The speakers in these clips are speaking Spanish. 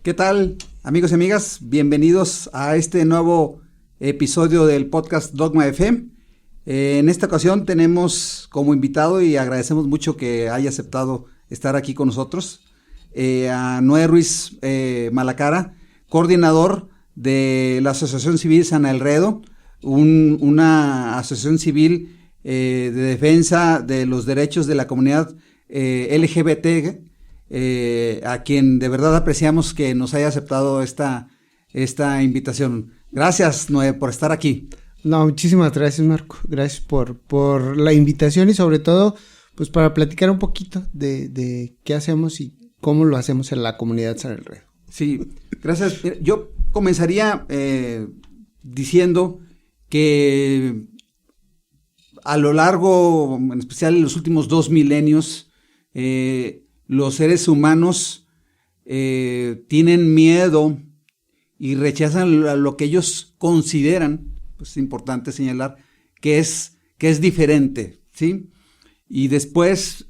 ¿Qué tal, amigos y amigas? Bienvenidos a este nuevo episodio del podcast Dogma FM. En esta ocasión tenemos como invitado, y agradecemos mucho que haya aceptado estar aquí con nosotros, a Noé Ruiz Malacara, coordinador de la Asociación Civil San Elredo, una asociación civil de defensa de los derechos de la comunidad LGBT, a quien de verdad apreciamos que nos haya aceptado esta invitación. Gracias, Noé, por estar aquí. No, muchísimas gracias, Marco. Gracias por la invitación y sobre todo, pues para platicar un poquito de qué hacemos y cómo lo hacemos en la comunidad San Elredo. Sí, gracias. Yo comenzaría diciendo que a lo largo, en especial en los últimos 2 milenios, los seres humanos tienen miedo y rechazan lo que ellos consideran, pues es importante señalar, que es diferente, ¿sí? Y después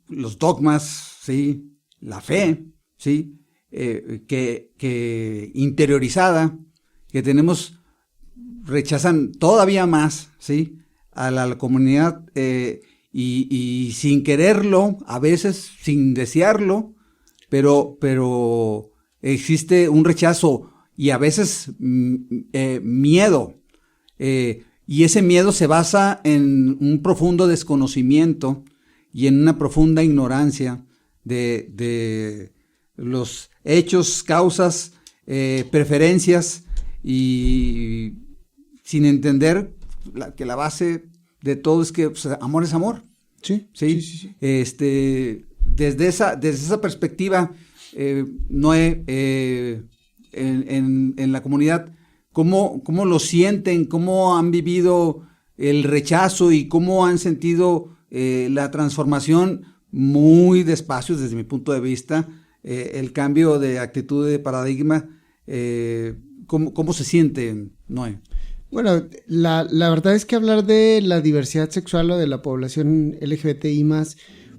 los dogmas, ¿sí? La fe, ¿sí? Que interiorizada, que tenemos, rechazan todavía más, ¿sí? A la comunidad, y sin quererlo, a veces sin desearlo, pero existe un rechazo y a veces miedo, y ese miedo se basa en un profundo desconocimiento y en una profunda ignorancia de los hechos, causas, preferencias, y sin entender que la base de todo es que, pues, amor es amor. Sí. Desde esa perspectiva, Noé, en la comunidad, ¿cómo lo sienten? ¿Cómo han vivido el rechazo y cómo han sentido la transformación muy despacio, desde mi punto de vista, el cambio de actitud, de paradigma? ¿Cómo se sienten, Noé? Bueno, la verdad es que hablar de la diversidad sexual o de la población LGBTI+,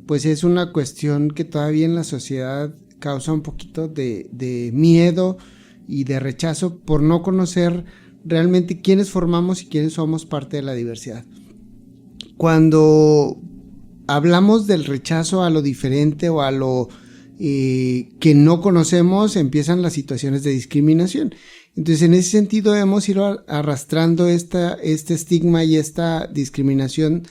pues es una cuestión que todavía en la sociedad causa un poquito de miedo y de rechazo por no conocer realmente quiénes formamos y quiénes somos parte de la diversidad. Cuando hablamos del rechazo a lo diferente o a lo que no conocemos, empiezan las situaciones de discriminación. Entonces, en ese sentido, hemos ido arrastrando este estigma y esta discriminación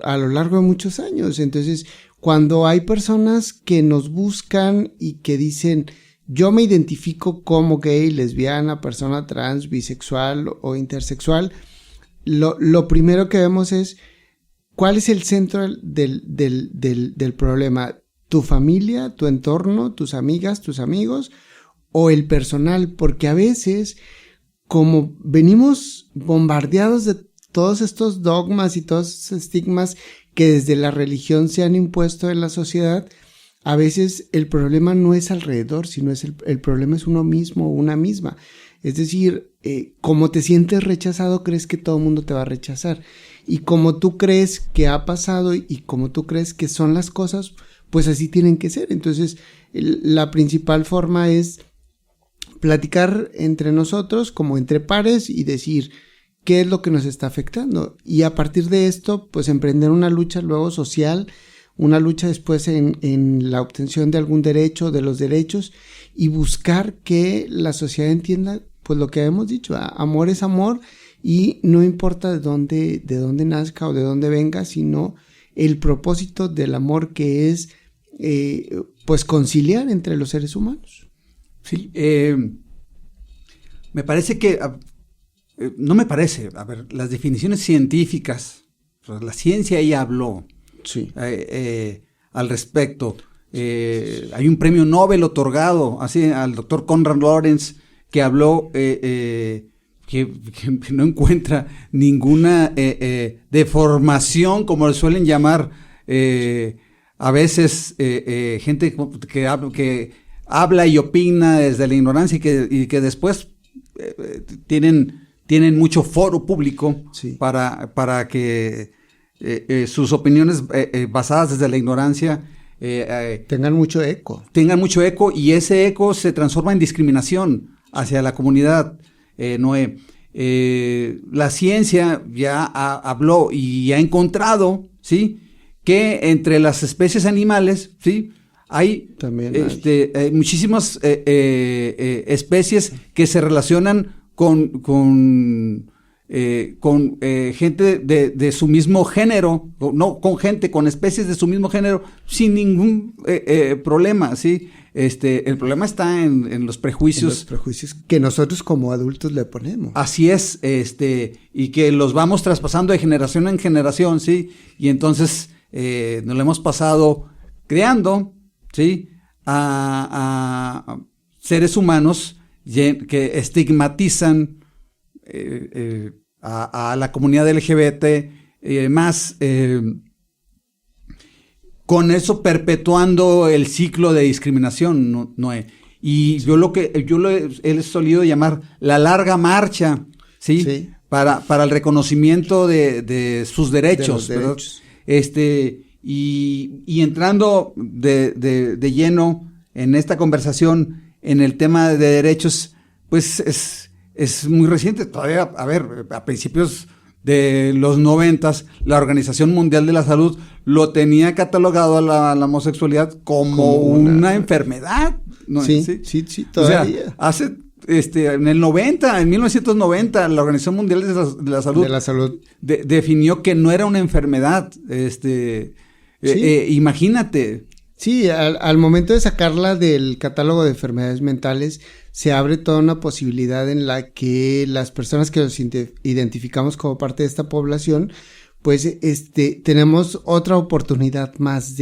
a lo largo de muchos años. Entonces, cuando hay personas que nos buscan y que dicen, yo me identifico como gay, lesbiana, persona trans, bisexual o intersexual, lo primero que vemos es cuál es el centro del problema. ¿Tu familia, tu entorno, tus amigas, tus amigos o el personal? Porque a veces, como venimos bombardeados de todos estos dogmas y todos estos estigmas que desde la religión se han impuesto en la sociedad, a veces el problema no es alrededor, sino el problema es uno mismo o una misma. Es decir, como te sientes rechazado, crees que todo el mundo te va a rechazar. Y como tú crees que ha pasado y como tú crees que son las cosas, pues así tienen que ser. Entonces, la principal forma es platicar entre nosotros, como entre pares, y decir qué es lo que nos está afectando. Y a partir de esto, pues emprender una lucha luego social, una lucha después en la obtención de algún derecho, de los derechos, y buscar que la sociedad entienda, pues lo que hemos dicho, amor es amor, y no importa de dónde nazca o de dónde venga, sino el propósito del amor, que es pues conciliar entre los seres humanos. Sí, me parece que, no me parece, a ver, las definiciones científicas, pues la ciencia ya habló, sí, al respecto. Hay un premio Nobel otorgado así al doctor Konrad Lorenz, que habló que no encuentra ninguna deformación, como le suelen llamar a veces gente que habla y opina desde la ignorancia y que después tienen mucho foro público, sí, para que sus opiniones basadas desde la ignorancia tengan mucho eco. Tengan mucho eco, y ese eco se transforma en discriminación hacia la comunidad, Noé. La ciencia ya habló y ha encontrado, ¿sí?, que entre las especies animales, ¿sí?, hay muchísimas especies que se relacionan con gente de su mismo género, no con gente, con especies de su mismo género, sin ningún problema, ¿sí? El problema está en los prejuicios. En los prejuicios que nosotros como adultos le ponemos. Así es, y que los vamos traspasando de generación en generación, ¿sí? Y entonces nos lo hemos pasado creando, ¿sí?, a seres humanos que estigmatizan a la comunidad LGBT más, con eso perpetuando el ciclo de discriminación, Noé. Y yo lo he solido llamar la larga marcha, ¿sí?, sí, para el reconocimiento de sus derechos, de los derechos. Y entrando de lleno en esta conversación en el tema de derechos, pues es muy reciente. Todavía, a principios de los 90, la Organización Mundial de la Salud lo tenía catalogado a la homosexualidad como una enfermedad, ¿no? Sí, todavía. O sea, en 1990, la Organización Mundial de la Salud definió que no era una enfermedad, imagínate. Sí, al momento de sacarla del catálogo de enfermedades mentales, se abre toda una posibilidad en la que las personas que nos identificamos como parte de esta población, pues tenemos otra oportunidad más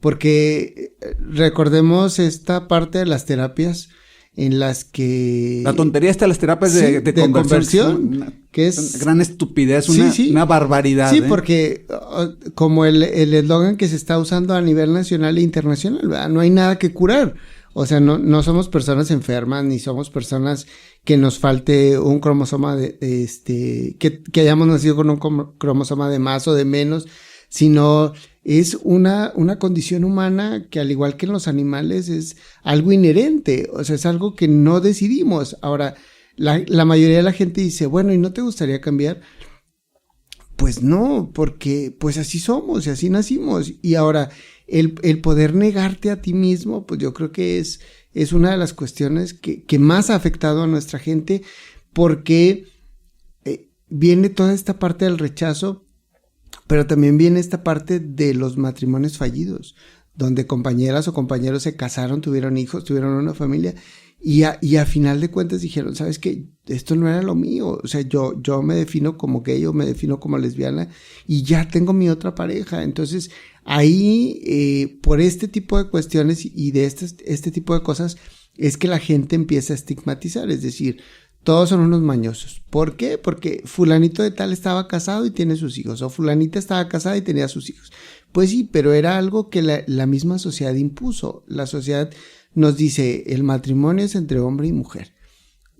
porque recordemos esta parte de las terapias en las que... La tontería está las terapias de conversión, que es... Una gran estupidez, una barbaridad. Sí, porque como el eslogan que se está usando a nivel nacional e internacional, ¿verdad? No hay nada que curar. O sea, no somos personas enfermas, ni somos personas que nos falte un cromosoma que hayamos nacido con un cromosoma de más o de menos, sino es una condición humana que, al igual que en los animales, es algo inherente, o sea, es algo que no decidimos. Ahora, la mayoría de la gente dice, bueno, ¿y no te gustaría cambiar? Pues no, porque pues así somos y así nacimos. Y ahora, el poder negarte a ti mismo, pues yo creo que es una de las cuestiones que más ha afectado a nuestra gente, porque viene toda esta parte del rechazo, pero también viene esta parte de los matrimonios fallidos, donde compañeras o compañeros se casaron, tuvieron hijos, tuvieron una familia, y a final de cuentas dijeron, ¿sabes qué? Esto no era lo mío. O sea, yo me defino como gay o me defino como lesbiana y ya tengo mi otra pareja. Entonces, ahí, por este tipo de cuestiones y de este tipo de cosas, es que la gente empieza a estigmatizar, es decir, todos son unos mañosos. ¿Por qué? Porque fulanito de tal estaba casado y tiene sus hijos, o fulanita estaba casada y tenía sus hijos. Pues sí, pero era algo que la misma sociedad impuso. La sociedad nos dice, el matrimonio es entre hombre y mujer,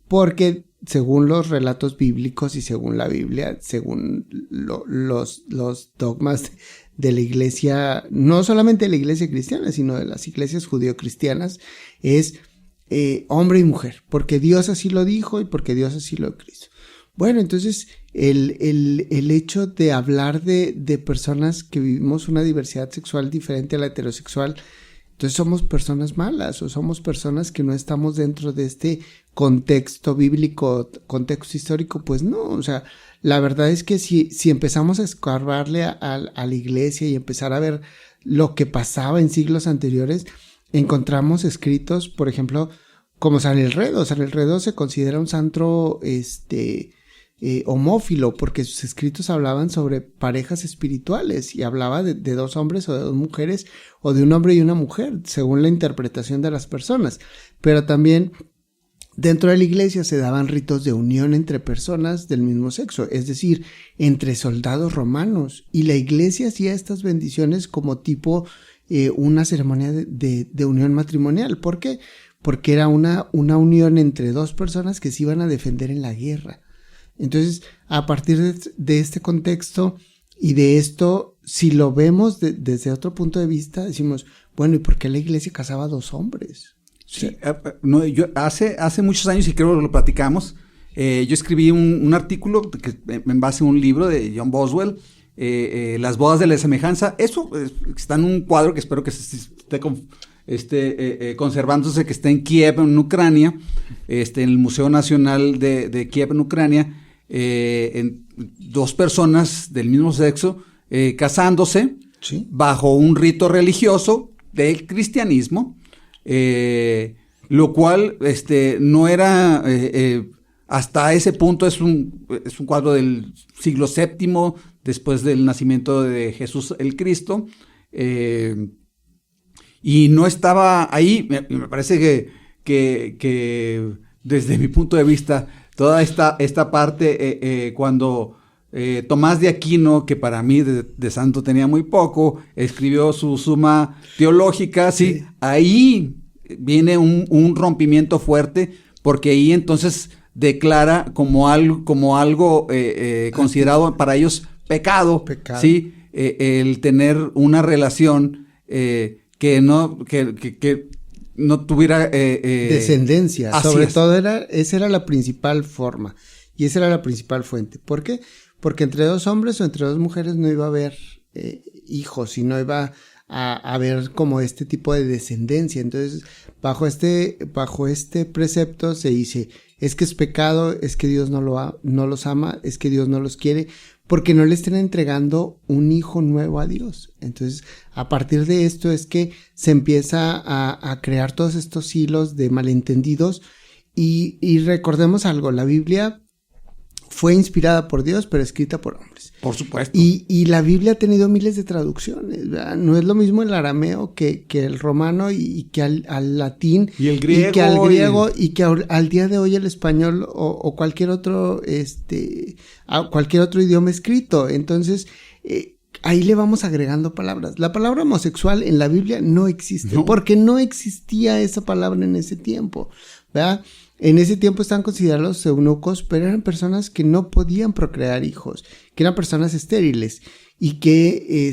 porque según los relatos bíblicos y según la Biblia, según los dogmas de la iglesia, no solamente de la iglesia cristiana, sino de las iglesias judeocristianas, es hombre y mujer, porque Dios así lo dijo y porque Dios así lo quiso. Bueno, entonces el hecho de hablar de personas que vivimos una diversidad sexual diferente a la heterosexual, entonces somos personas malas o somos personas que no estamos dentro de este contexto bíblico, contexto histórico. Pues no, o sea, la verdad es que si empezamos a escarbarle a la iglesia y empezar a ver lo que pasaba en siglos anteriores, encontramos escritos, por ejemplo, como San Elredo. San Elredo se considera un santo homófilo, porque sus escritos hablaban sobre parejas espirituales y hablaba de dos hombres o de dos mujeres o de un hombre y una mujer, según la interpretación de las personas. Pero también dentro de la iglesia se daban ritos de unión entre personas del mismo sexo, es decir, entre soldados romanos, y la iglesia hacía estas bendiciones como tipo una ceremonia de unión matrimonial. ¿Por qué? Porque era una unión entre dos personas que se iban a defender en la guerra. Entonces, a partir de este contexto, Y de esto, si lo vemos desde otro punto de vista, decimos, bueno, ¿y por qué la iglesia casaba a 2 hombres? Sí, no, yo hace muchos años, y creo que lo platicamos, yo escribí un artículo en base a un libro de John Boswell, Las bodas de la semejanza. Eso está en un cuadro que espero que esté conservándose, que está en Kiev, en Ucrania, en el Museo Nacional de Kiev, en Ucrania, en 2 personas del mismo sexo casándose, ¿sí?, bajo un rito religioso del cristianismo, lo cual no era hasta ese punto es un cuadro del siglo VII, después del nacimiento de Jesús el Cristo, y no estaba ahí. Me parece que desde mi punto de vista, toda esta parte, cuando Tomás de Aquino, que para mí de santo tenía muy poco, escribió su Suma Teológica, sí, ahí viene un rompimiento fuerte, porque ahí entonces declara como algo considerado para ellos pecado. Sí, el tener una relación que no tuviera descendencia. Sobre todo esa era la principal forma y esa era la principal fuente. ¿Por qué? Porque entre 2 hombres o entre 2 mujeres no iba a haber hijos y no iba a haber como este tipo de descendencia. Entonces, bajo este precepto se dice, es que es pecado, es que Dios no los ama, es que Dios no los quiere, porque no le estén entregando un hijo nuevo a Dios. Entonces, a partir de esto es que se empieza a crear todos estos hilos de malentendidos, y recordemos algo, la Biblia fue inspirada por Dios, pero escrita por hombres. Por supuesto. Y la Biblia ha tenido miles de traducciones, ¿verdad? No es lo mismo el arameo que el romano, y que al latín. Y el griego. Y que al griego, y que al día de hoy el español o cualquier otro, cualquier otro idioma escrito. Entonces, ahí le vamos agregando palabras. La palabra homosexual en la Biblia no existe, porque no existía esa palabra en ese tiempo, ¿verdad? En ese tiempo estaban considerados eunucos, pero eran personas que no podían procrear hijos, que eran personas estériles y que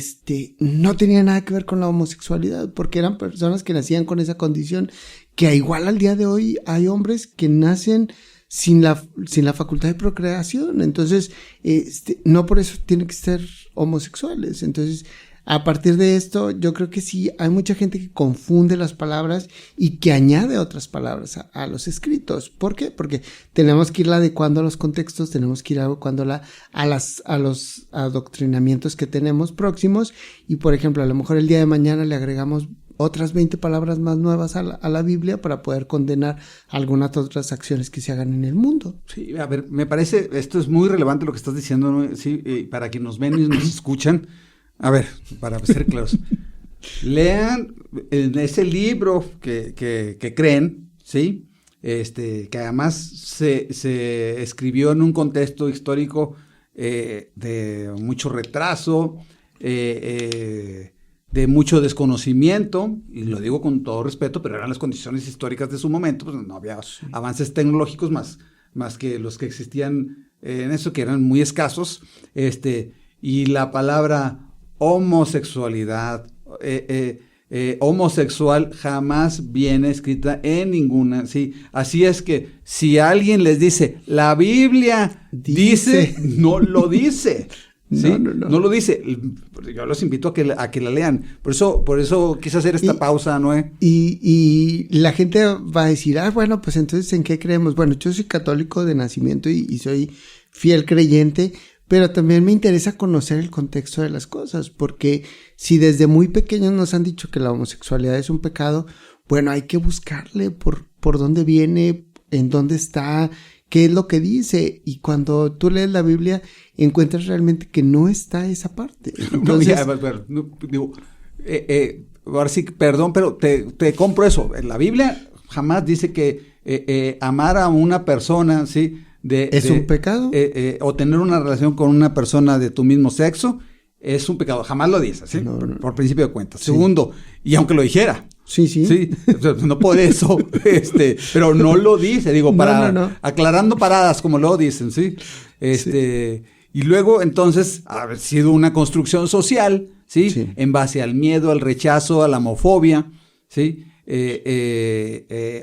no tenían nada que ver con la homosexualidad, porque eran personas que nacían con esa condición, que igual al día de hoy hay hombres que nacen sin la facultad de procreación. Entonces, no por eso tienen que ser homosexuales. Entonces, a partir de esto, yo creo que sí, hay mucha gente que confunde las palabras y que añade otras palabras a los escritos. ¿Por qué? Porque tenemos que ir adecuando a los contextos, tenemos que ir adecuando a los adoctrinamientos que tenemos próximos, y por ejemplo, a lo mejor el día de mañana le agregamos otras 20 palabras más nuevas a la Biblia para poder condenar algunas otras acciones que se hagan en el mundo. Sí, a ver, me parece, esto es muy relevante lo que estás diciendo, ¿no? Sí, para quienes nos ven y nos escuchan. A ver, para ser claros, lean en ese libro que creen, ¿sí? Que además se escribió en un contexto histórico de mucho retraso, de mucho desconocimiento, y lo digo con todo respeto, pero eran las condiciones históricas de su momento, pues no había avances tecnológicos más que los que existían en eso, que eran muy escasos, y la palabra homosexualidad, homosexual jamás viene escrita en ninguna, ¿sí? Así es que si alguien les dice, la Biblia dice no lo dice, ¿sí? No lo dice. Yo los invito a que la lean. Por eso quise hacer esta pausa, ¿no? Y la gente va a decir, bueno, pues entonces, ¿en qué creemos? Bueno, yo soy católico de nacimiento y soy fiel creyente, pero también me interesa conocer el contexto de las cosas, porque si desde muy pequeños nos han dicho que la homosexualidad es un pecado, bueno, hay que buscarle por dónde viene, en dónde está, qué es lo que dice, y cuando tú lees la Biblia encuentras realmente que no está esa parte. Entonces, ahora sí, perdón, pero te compro eso. La Biblia jamás dice que amar a una persona, ¿sí? ¿Es un pecado? O tener una relación con una persona de tu mismo sexo es un pecado. Jamás lo dice, ¿sí? No. Por principio de cuentas. Sí. Segundo, y aunque lo dijera. Sí. No por eso, pero no lo dice, digo, no. aclarando paradas, como lo dicen, ¿sí? Sí. Y luego, entonces, ha sido una construcción social, ¿sí? Sí. En base al miedo, al rechazo, a la homofobia, ¿sí?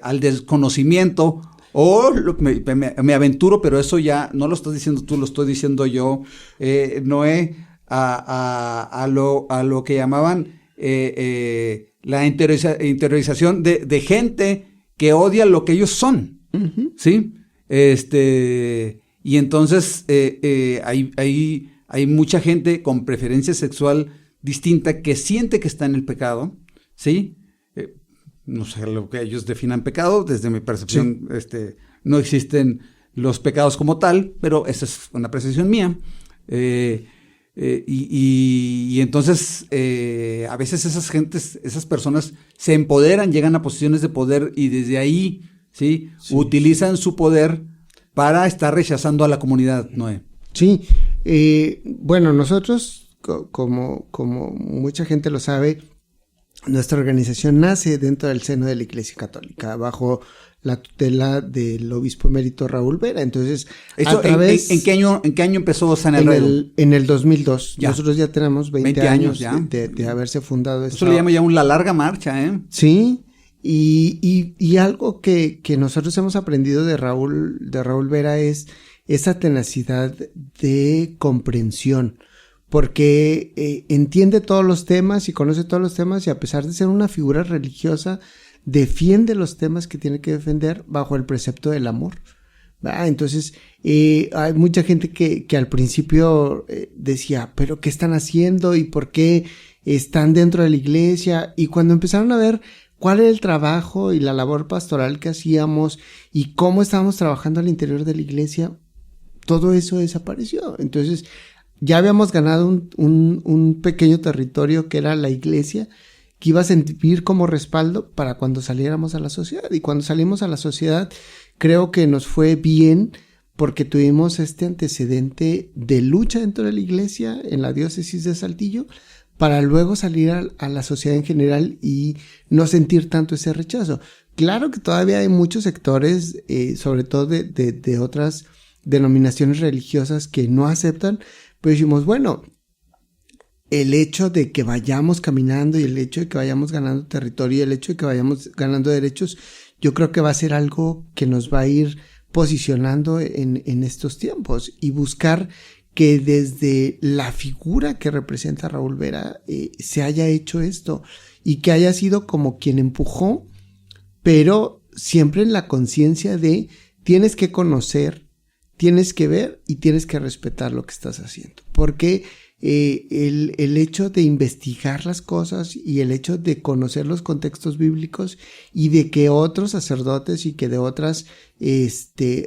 Al desconocimiento. Me aventuro, pero eso ya no lo estás diciendo tú, lo estoy diciendo yo, Noé, a lo que llamaban la interiorización de gente que odia lo que ellos son, uh-huh. ¿Sí? Y entonces hay mucha gente con preferencia sexual distinta que siente que está en el pecado, ¿sí? No sé lo que ellos definan pecado, desde mi percepción, sí. No existen los pecados como tal, pero esa es una apreciación mía. Y entonces a veces esas personas se empoderan, llegan a posiciones de poder y desde ahí, ¿sí? Utilizan su poder para estar rechazando a la comunidad, Noé. Sí, bueno, nosotros, como mucha gente lo sabe, nuestra organización nace dentro del seno de la Iglesia Católica, bajo la tutela del obispo emérito Raúl Vera. Entonces, ¿en qué año empezó San Enredo? En el 2002. Ya. Nosotros ya tenemos 20 años ya. De haberse fundado. Eso le llama ya la larga marcha, ¿eh? Sí, y algo que nosotros hemos aprendido de Raúl Vera es esa tenacidad de comprensión, porque entiende todos los temas y conoce todos los temas, y a pesar de ser una figura religiosa, defiende los temas que tiene que defender bajo el precepto del amor. Entonces, hay mucha gente que al principio decía, ¿pero qué están haciendo? ¿Y por qué están dentro de la iglesia? Y cuando empezaron a ver cuál era el trabajo y la labor pastoral que hacíamos y cómo estábamos trabajando al interior de la iglesia, todo eso desapareció. Entonces, ya habíamos ganado un pequeño territorio que era la iglesia, que iba a servir como respaldo para cuando saliéramos a la sociedad. Y cuando salimos a la sociedad, creo que nos fue bien porque tuvimos este antecedente de lucha dentro de la iglesia en la diócesis de Saltillo, para luego salir a la sociedad en general y no sentir tanto ese rechazo. Claro que todavía hay muchos sectores, sobre todo de otras denominaciones religiosas, que no aceptan, pero decimos, bueno, el hecho de que vayamos caminando y el hecho de que vayamos ganando territorio y el hecho de que vayamos ganando derechos, yo creo que va a ser algo que nos va a ir posicionando en estos tiempos, y buscar que desde la figura que representa Raúl Vera se haya hecho esto, y que haya sido como quien empujó, pero siempre en la conciencia de tienes que conocer, tienes que ver y tienes que respetar lo que estás haciendo, porque el hecho de investigar las cosas y el hecho de conocer los contextos bíblicos y de que otros sacerdotes y que de otras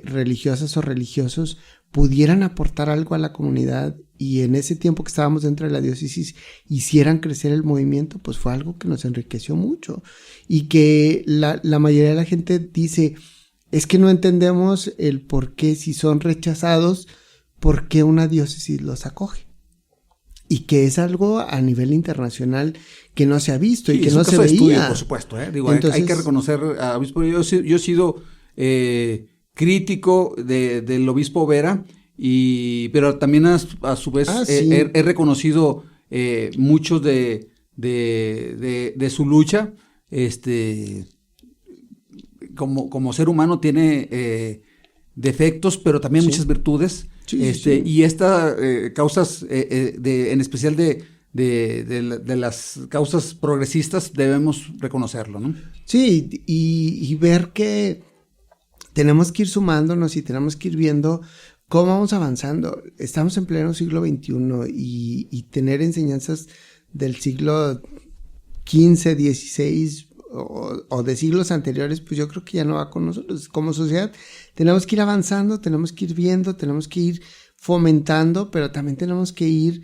religiosas o religiosos pudieran aportar algo a la comunidad, y en ese tiempo que estábamos dentro de la diócesis hicieran crecer el movimiento, pues fue algo que nos enriqueció mucho, y que la mayoría de la gente dice, es que no entendemos el por qué, si son rechazados, por qué una diócesis los acoge, y que es algo a nivel internacional que no se ha visto y que no se veía. Estudio, por supuesto, Digo, entonces, hay que reconocer a obispo. Yo he sido crítico del obispo Vera, pero también a su vez sí. he reconocido mucho de su lucha. Como ser humano tiene defectos, pero también sí. muchas virtudes. Sí. Y estas causas, en especial de las causas progresistas, debemos reconocerlo, ¿no? Sí, y ver que tenemos que ir sumándonos y tenemos que ir viendo cómo vamos avanzando. Estamos en pleno siglo XXI y tener enseñanzas del siglo XV, XVI o de siglos anteriores, pues yo creo que ya no va con nosotros. Como sociedad tenemos que ir avanzando, tenemos que ir viendo, tenemos que ir fomentando, pero también tenemos que ir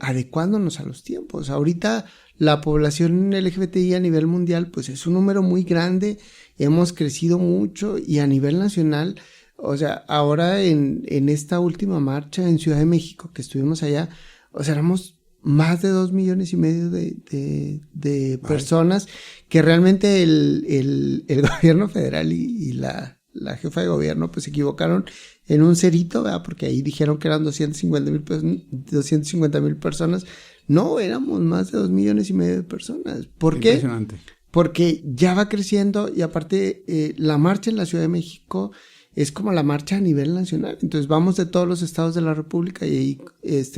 adecuándonos a los tiempos. Ahorita la población LGBTI a nivel mundial pues es un número muy grande, hemos crecido mucho, y a nivel nacional, o sea, ahora en esta última marcha en Ciudad de México que estuvimos allá, o sea, éramos más de 2,5 millones de personas, que realmente el gobierno federal y la la jefa de gobierno, pues se equivocaron en un cerito, ¿verdad? Porque ahí dijeron que eran 250,000 personas. No, éramos más de 2,5 millones de personas. ¿Por qué? Impresionante. Porque ya va creciendo y aparte la marcha en la Ciudad de México es como la marcha a nivel nacional. Entonces vamos de todos los estados de la República y ahí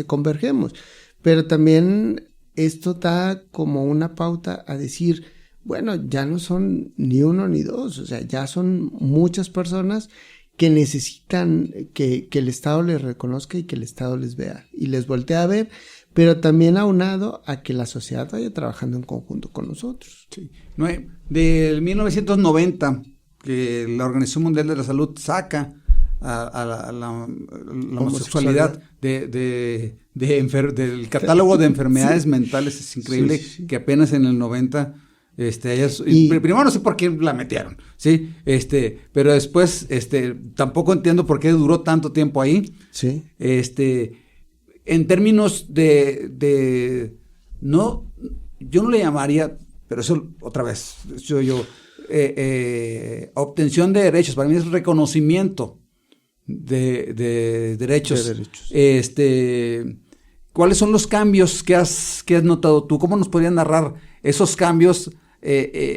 convergemos. Pero también esto da como una pauta a decir, bueno, ya no son ni uno ni dos, o sea, ya son muchas personas que necesitan que el Estado les reconozca y que el Estado les vea y les voltee a ver, pero también aunado a que la sociedad vaya trabajando en conjunto con nosotros. Sí. Del 1990, que la Organización Mundial de la Salud saca a la homosexualidad del catálogo de enfermedades mentales. Es increíble que apenas en el 90 primero no sé por qué la metieron, ¿sí? Pero después tampoco entiendo por qué duró tanto tiempo ahí. Sí. En términos no, yo no le llamaría, pero eso otra vez, obtención de derechos, para mí es reconocimiento de derechos. ¿Cuáles son los cambios que has notado tú? ¿Cómo nos podrías narrar esos cambios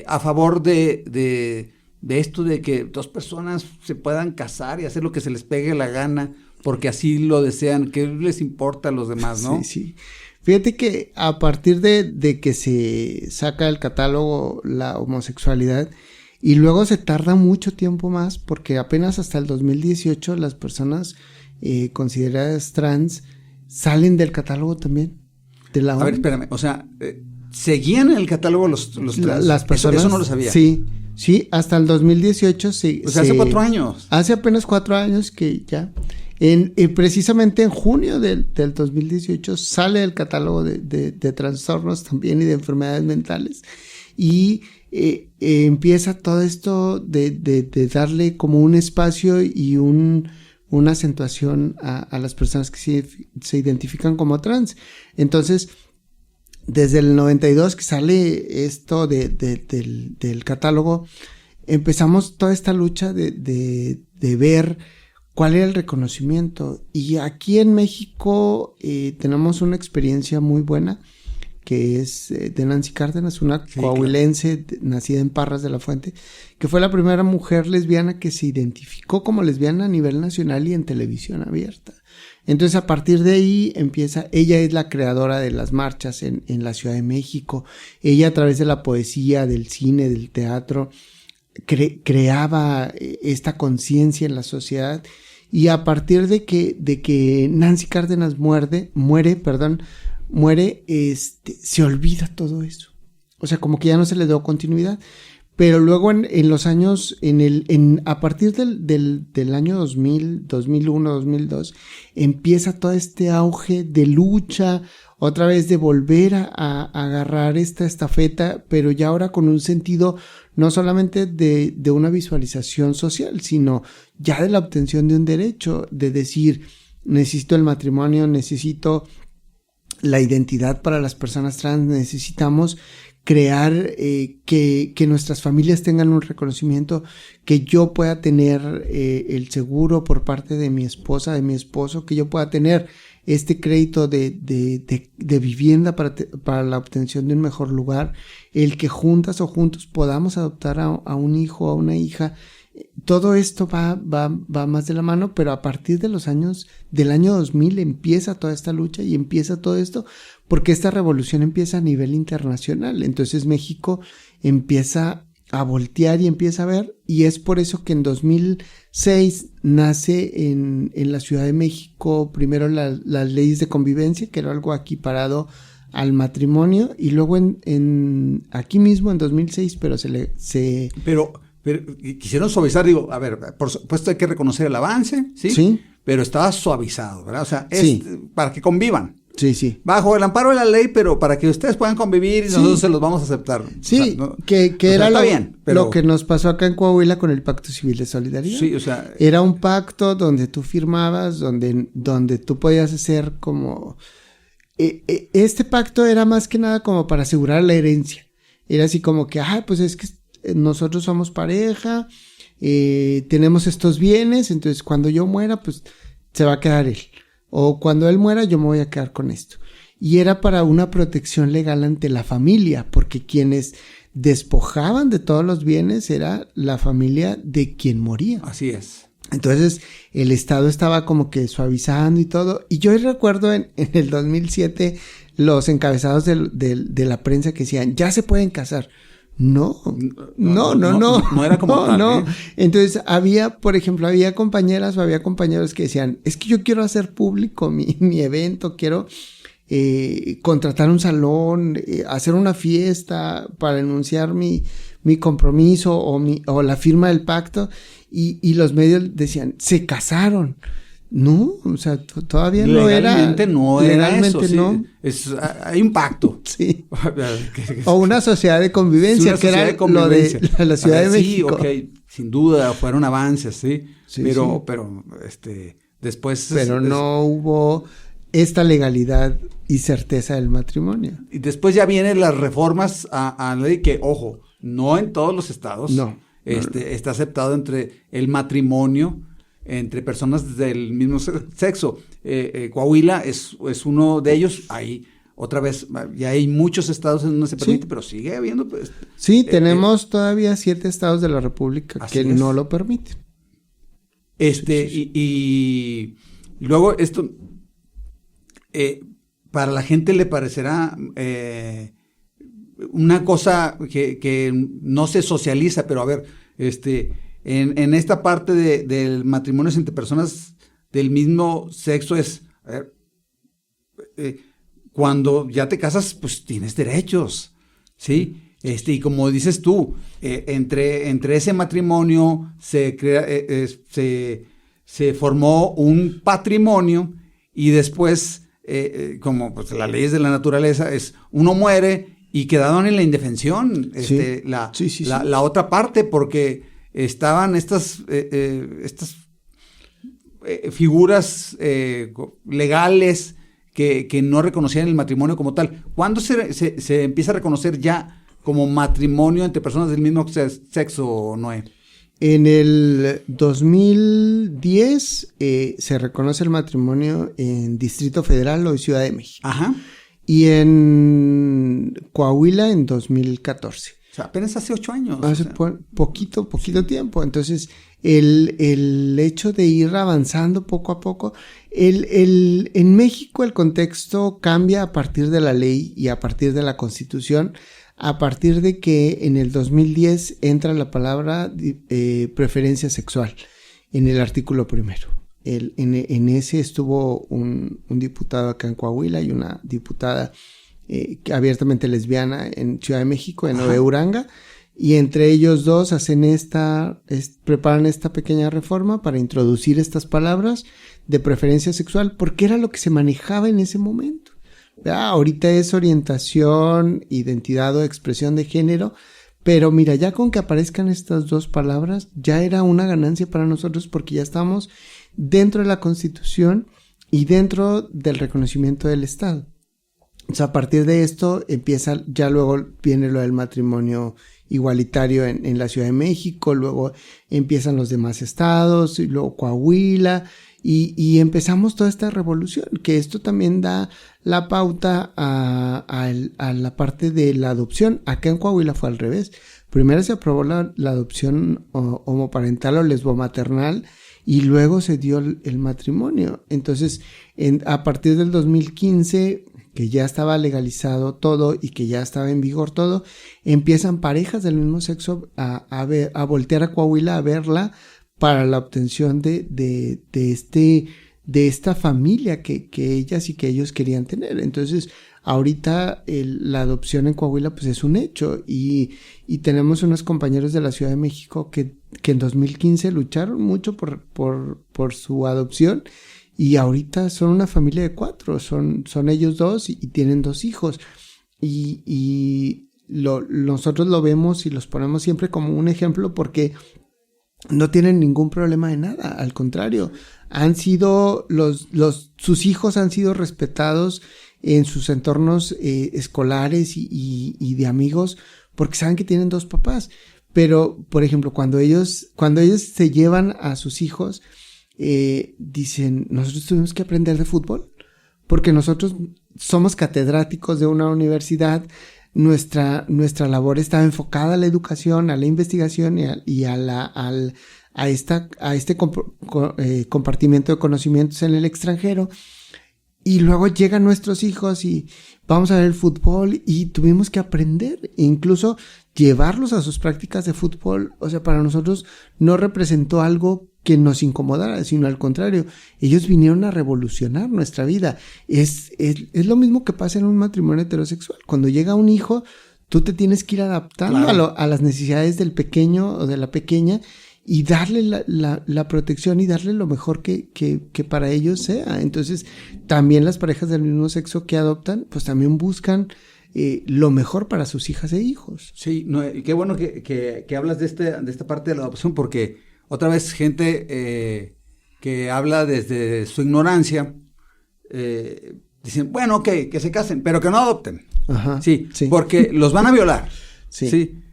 a favor de esto de que dos personas se puedan casar y hacer lo que se les pegue la gana porque así lo desean? ¿Qué les importa a los demás, no? Sí. Fíjate que a partir de que se saca del catálogo la homosexualidad y luego se tarda mucho tiempo más porque apenas hasta el 2018 las personas consideradas trans salen del catálogo también. A ver, espérame, o sea, ¿seguían en el catálogo los trans? Las personas. Eso no lo sabía. Sí, hasta el 2018 sí. O sea, hace 4 años. Hace apenas 4 años que ya. Precisamente en junio del 2018 sale el catálogo de trastornos también y de enfermedades mentales y empieza todo esto de darle como un espacio y una acentuación a las personas que se identifican como trans. Entonces, desde el 92 que sale esto del catálogo, empezamos toda esta lucha de ver cuál era el reconocimiento. Y aquí en México tenemos una experiencia muy buena, que es de Nancy Cárdenas, una coahuilense, claro, nacida en Parras de la Fuente, que fue la primera mujer lesbiana que se identificó como lesbiana a nivel nacional y en televisión abierta. Entonces, a partir de ahí ella es la creadora de las marchas en la Ciudad de México. Ella, a través de la poesía, del cine, del teatro, creaba esta conciencia en la sociedad. Y a partir de que Nancy Cárdenas muere, se olvida todo eso. O sea, como que ya no se le dio continuidad. Pero luego en los años, a partir del año 2000, 2001, 2002, empieza todo este auge de lucha, otra vez de volver a agarrar esta estafeta, pero ya ahora con un sentido no solamente de una visualización social, sino ya de la obtención de un derecho, de decir, necesito el matrimonio, necesito la identidad para las personas trans, necesitamos crear que nuestras familias tengan un reconocimiento, que yo pueda tener el seguro por parte de mi esposa, de mi esposo, que yo pueda tener este crédito de vivienda para la obtención de un mejor lugar, el que juntas o juntos podamos adoptar a un hijo o a una hija. Todo esto va más de la mano, pero a partir del año 2000 empieza toda esta lucha y empieza todo esto porque esta revolución empieza a nivel internacional. Entonces México empieza a voltear y empieza a ver, y es por eso que en 2006 nace en la Ciudad de México primero las leyes de convivencia, que era algo equiparado al matrimonio, y luego aquí mismo en 2006, pero Pero quisieron suavizar, digo, a ver, por supuesto hay que reconocer el avance, ¿sí? Sí. Pero estaba suavizado, ¿verdad? O sea, para que convivan. Sí. Bajo el amparo de la ley, pero para que ustedes puedan convivir y nosotros se los vamos a aceptar. Sí, o sea, no, que era lo que nos pasó acá en Coahuila con el Pacto Civil de Solidaridad. Sí, o sea. Era un pacto donde tú firmabas, donde tú podías hacer como... este pacto era más que nada como para asegurar la herencia. Era así como que, pues es que nosotros somos pareja, tenemos estos bienes, entonces cuando yo muera, pues se va a quedar él. O cuando él muera, yo me voy a quedar con esto. Y era para una protección legal ante la familia, porque quienes despojaban de todos los bienes era la familia de quien moría. Así es. Entonces el Estado estaba como que suavizando y todo. Y yo recuerdo en el 2007 los encabezados de la prensa que decían, ya se pueden casar. No era como tal, no. Entonces por ejemplo, había compañeras o había compañeros que decían, es que yo quiero hacer público mi evento, quiero contratar un salón, hacer una fiesta para anunciar mi compromiso o la firma del pacto, y los medios decían, se casaron. No, o sea, todavía no era. Legalmente no. Hay un pacto. Sí. O una sociedad de convivencia, que era lo de la Ciudad de México. Sí, sin duda, fueron avances, sí. Pero después. Pero no hubo esta legalidad y certeza del matrimonio. Y después ya vienen las reformas a la ley que, ojo, no en todos los estados. No. Está aceptado entre el matrimonio entre personas del mismo sexo. Coahuila es uno de ellos. Ahí, otra vez, ya hay muchos estados en donde se permite, pero sigue habiendo. Pues, sí, tenemos todavía 7 estados de la República que no lo permiten. Y luego esto, para la gente le parecerá una cosa que no se socializa, pero a ver, en esta parte del matrimonio entre personas del mismo sexo es, a ver, cuando ya te casas, pues tienes derechos, ¿sí? Y como dices tú, entre ese matrimonio se formó un patrimonio, y después, como pues las leyes de la naturaleza, uno muere y quedaron en la indefensión, la otra parte, porque estaban estas figuras legales que no reconocían el matrimonio como tal. ¿Cuándo se empieza a reconocer ya como matrimonio entre personas del mismo sexo, Noé? En el 2010 se reconoce el matrimonio en Distrito Federal o Ciudad de México. Ajá. Y en Coahuila en 2014. O sea, apenas hace 8 años. Hace poquito tiempo. Entonces, el hecho de ir avanzando poco a poco, en México el contexto cambia a partir de la ley y a partir de la Constitución, a partir de que en el 2010 entra la palabra preferencia sexual en el artículo 1. En ese estuvo un diputado acá en Coahuila y una diputada abiertamente lesbiana en Ciudad de México, en Nueva Uranga, y entre ellos dos preparan esta pequeña reforma para introducir estas palabras de preferencia sexual, porque era lo que se manejaba en ese momento. Ahorita es orientación, identidad o expresión de género, pero mira, ya con que aparezcan estas dos palabras, ya era una ganancia para nosotros, porque ya estamos dentro de la Constitución y dentro del reconocimiento del Estado. O sea, a partir de esto ya luego viene lo del matrimonio igualitario en la Ciudad de México, luego empiezan los demás estados, y luego Coahuila, y empezamos toda esta revolución, que esto también da la pauta a la parte de la adopción. Acá en Coahuila fue al revés. Primero se aprobó la adopción homoparental o lesbomaternal, y luego se dio el matrimonio. Entonces, a partir del 2015, que ya estaba legalizado todo y que ya estaba en vigor todo, empiezan parejas del mismo sexo a voltear a Coahuila a verla para la obtención de esta familia que ellas y que ellos querían tener. Entonces, ahorita la adopción en Coahuila pues es un hecho, y tenemos unos compañeros de la Ciudad de México que en 2015 lucharon mucho por su adopción, y ahorita son una familia de 4, son ellos 2 y tienen 2 hijos, y nosotros lo vemos y los ponemos siempre como un ejemplo, porque no tienen ningún problema de nada, al contrario, sus hijos han sido respetados en sus entornos escolares y de amigos, porque saben que tienen 2 papás. Pero, por ejemplo, cuando ellos se llevan a sus hijos, dicen, nosotros tuvimos que aprender de fútbol, porque nosotros somos catedráticos de una universidad, nuestra labor estaba enfocada a la educación, a la investigación y a este compartimiento de conocimientos en el extranjero. Y luego llegan nuestros hijos y vamos a ver el fútbol y tuvimos que aprender, incluso llevarlos a sus prácticas de fútbol. O sea, para nosotros no representó algo que nos incomodara, sino al contrario, ellos vinieron a revolucionar nuestra vida. Es lo mismo que pasa en un matrimonio heterosexual. Cuando llega un hijo, tú te tienes que ir adaptando claro. a las necesidades del pequeño o de la pequeña y darle la protección y darle lo mejor que para ellos sea. Entonces, también las parejas del mismo sexo que adoptan, pues también buscan lo mejor para sus hijas e hijos. Sí, no, qué bueno que hablas de esta parte de la adopción, porque otra vez gente que habla desde su ignorancia, dicen, bueno, ok, que se casen, pero que no adopten. Ajá, sí, porque los van a violar. Sí. ¿sí?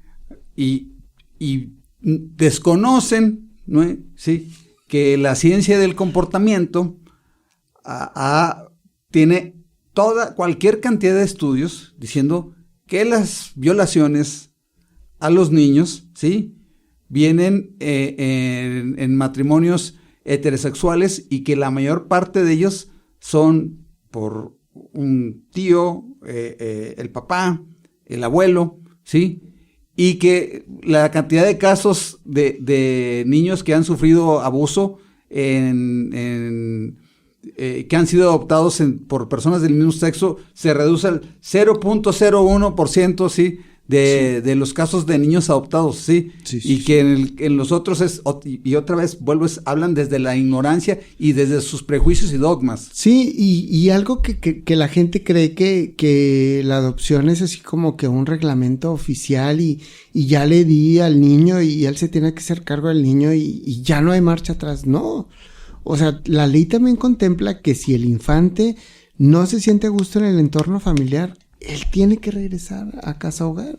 Y desconocen, ¿no? Sí, que la ciencia del comportamiento tiene cualquier cantidad de estudios diciendo que las violaciones a los niños, ¿sí?, vienen en matrimonios heterosexuales y que la mayor parte de ellos son por un tío, el papá, el abuelo, ¿sí? Y que la cantidad de casos de niños que han sufrido abuso que han sido adoptados por personas del mismo sexo se reduce al 0.01%, ¿sí?, de los casos de niños adoptados, ¿sí? Y que en los otros y otra vez hablan desde la ignorancia y desde sus prejuicios y dogmas. Sí, y algo que la gente cree que la adopción es así como que un reglamento oficial y ya le di al niño y él se tiene que hacer cargo del niño y ya no hay marcha atrás. No, o sea, la ley también contempla que si el infante no se siente a gusto en el entorno familiar, él tiene que regresar a casa hogar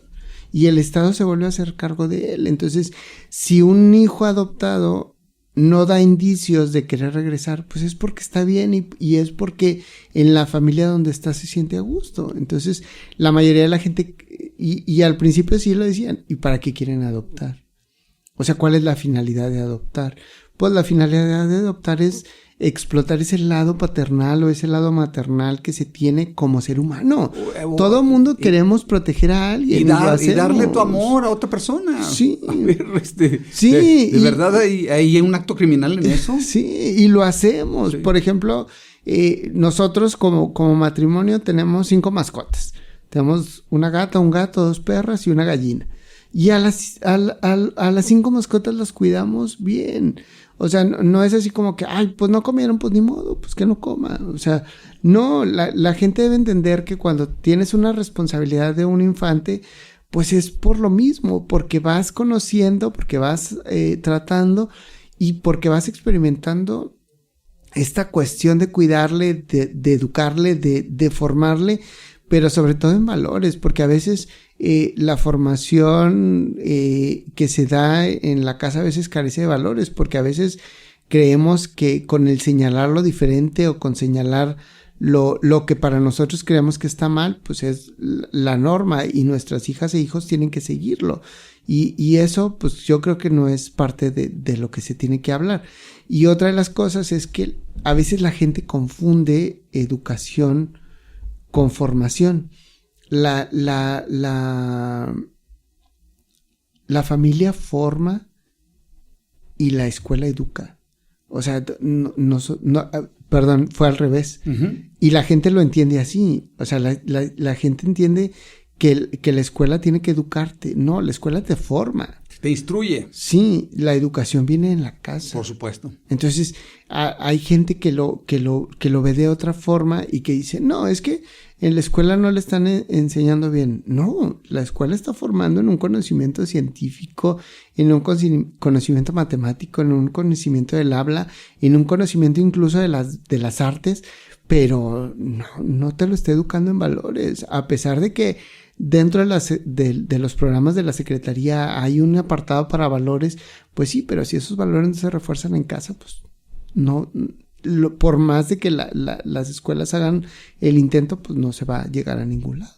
y el Estado se vuelve a hacer cargo de él. Entonces, si un hijo adoptado no da indicios de querer regresar, pues es porque está bien y es porque en la familia donde está se siente a gusto. Entonces, la mayoría de la gente, y al principio sí lo decían, ¿y para qué quieren adoptar? O sea, ¿cuál es la finalidad de adoptar? Pues la finalidad de adoptar es explotar ese lado paternal o ese lado maternal que se tiene como ser humano. Todo mundo queremos proteger a alguien. Y darle tu amor a otra persona. Sí. A ver, sí. ¿De verdad hay un acto criminal en eso? Sí, y lo hacemos. Sí. Por ejemplo, nosotros como matrimonio tenemos 5 mascotas. Tenemos una gata, un gato, 2 perras y una gallina. Y a las 5 mascotas las cuidamos bien. O sea, no es así como que, ay, pues no comieron, pues ni modo, pues que no coman. O sea, no, la gente debe entender que cuando tienes una responsabilidad de un infante, pues es por lo mismo, porque vas conociendo, porque vas tratando y porque vas experimentando esta cuestión de cuidarle, de educarle, de formarle, pero sobre todo en valores, porque a veces la formación que se da en la casa a veces carece de valores, porque a veces creemos que con el señalar lo diferente o con señalar lo que para nosotros creemos que está mal, pues es la norma y nuestras hijas e hijos tienen que seguirlo. Y eso, pues yo creo que no es parte de lo que se tiene que hablar. Y otra de las cosas es que a veces la gente confunde educación con formación. La familia forma y la escuela educa. O sea, perdón, fue al revés. Uh-huh. Y la gente lo entiende así. O sea, la gente entiende que la escuela tiene que educarte. No, la escuela te forma. Te instruye. Sí, la educación viene en la casa. Por supuesto. Entonces, hay gente que lo ve de otra forma y que dice, no, es que en la escuela no le están enseñando bien. No, la escuela está formando en un conocimiento científico, en un conocimiento matemático, en un conocimiento del habla, en un conocimiento incluso de las artes, pero no te lo está educando en valores, a pesar de que dentro de los programas de la Secretaría hay un apartado para valores, pues sí, pero si esos valores no se refuerzan en casa, pues no, por más de que las escuelas hagan el intento, pues no se va a llegar a ningún lado.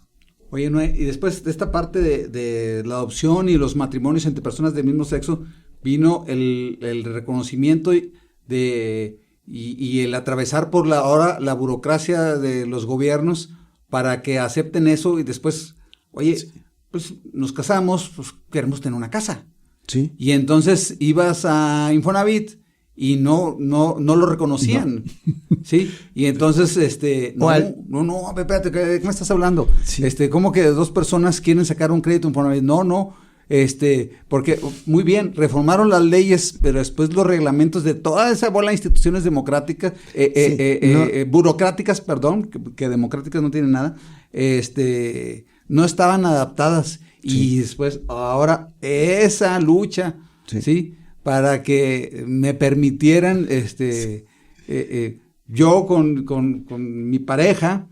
Oye, Noé, y después de esta parte de la adopción y los matrimonios entre personas del mismo sexo, vino el reconocimiento y el atravesar por ahora la burocracia de los gobiernos para que acepten eso y después, oye, sí, pues nos casamos, pues queremos tener una casa. Sí. Y entonces ibas a Infonavit y no lo reconocían, no. ¿Sí? Y entonces, no, espérate, ¿qué me estás hablando? Sí. ¿Cómo que dos personas quieren sacar un crédito en Infonavit? No, porque muy bien, reformaron las leyes, pero después los reglamentos de toda esa bola de instituciones democráticas, burocráticas, perdón, que democráticas no tienen nada, no estaban adaptadas. Sí. Y después, ahora, esa lucha, ¿sí? Para que me permitieran, yo con mi pareja,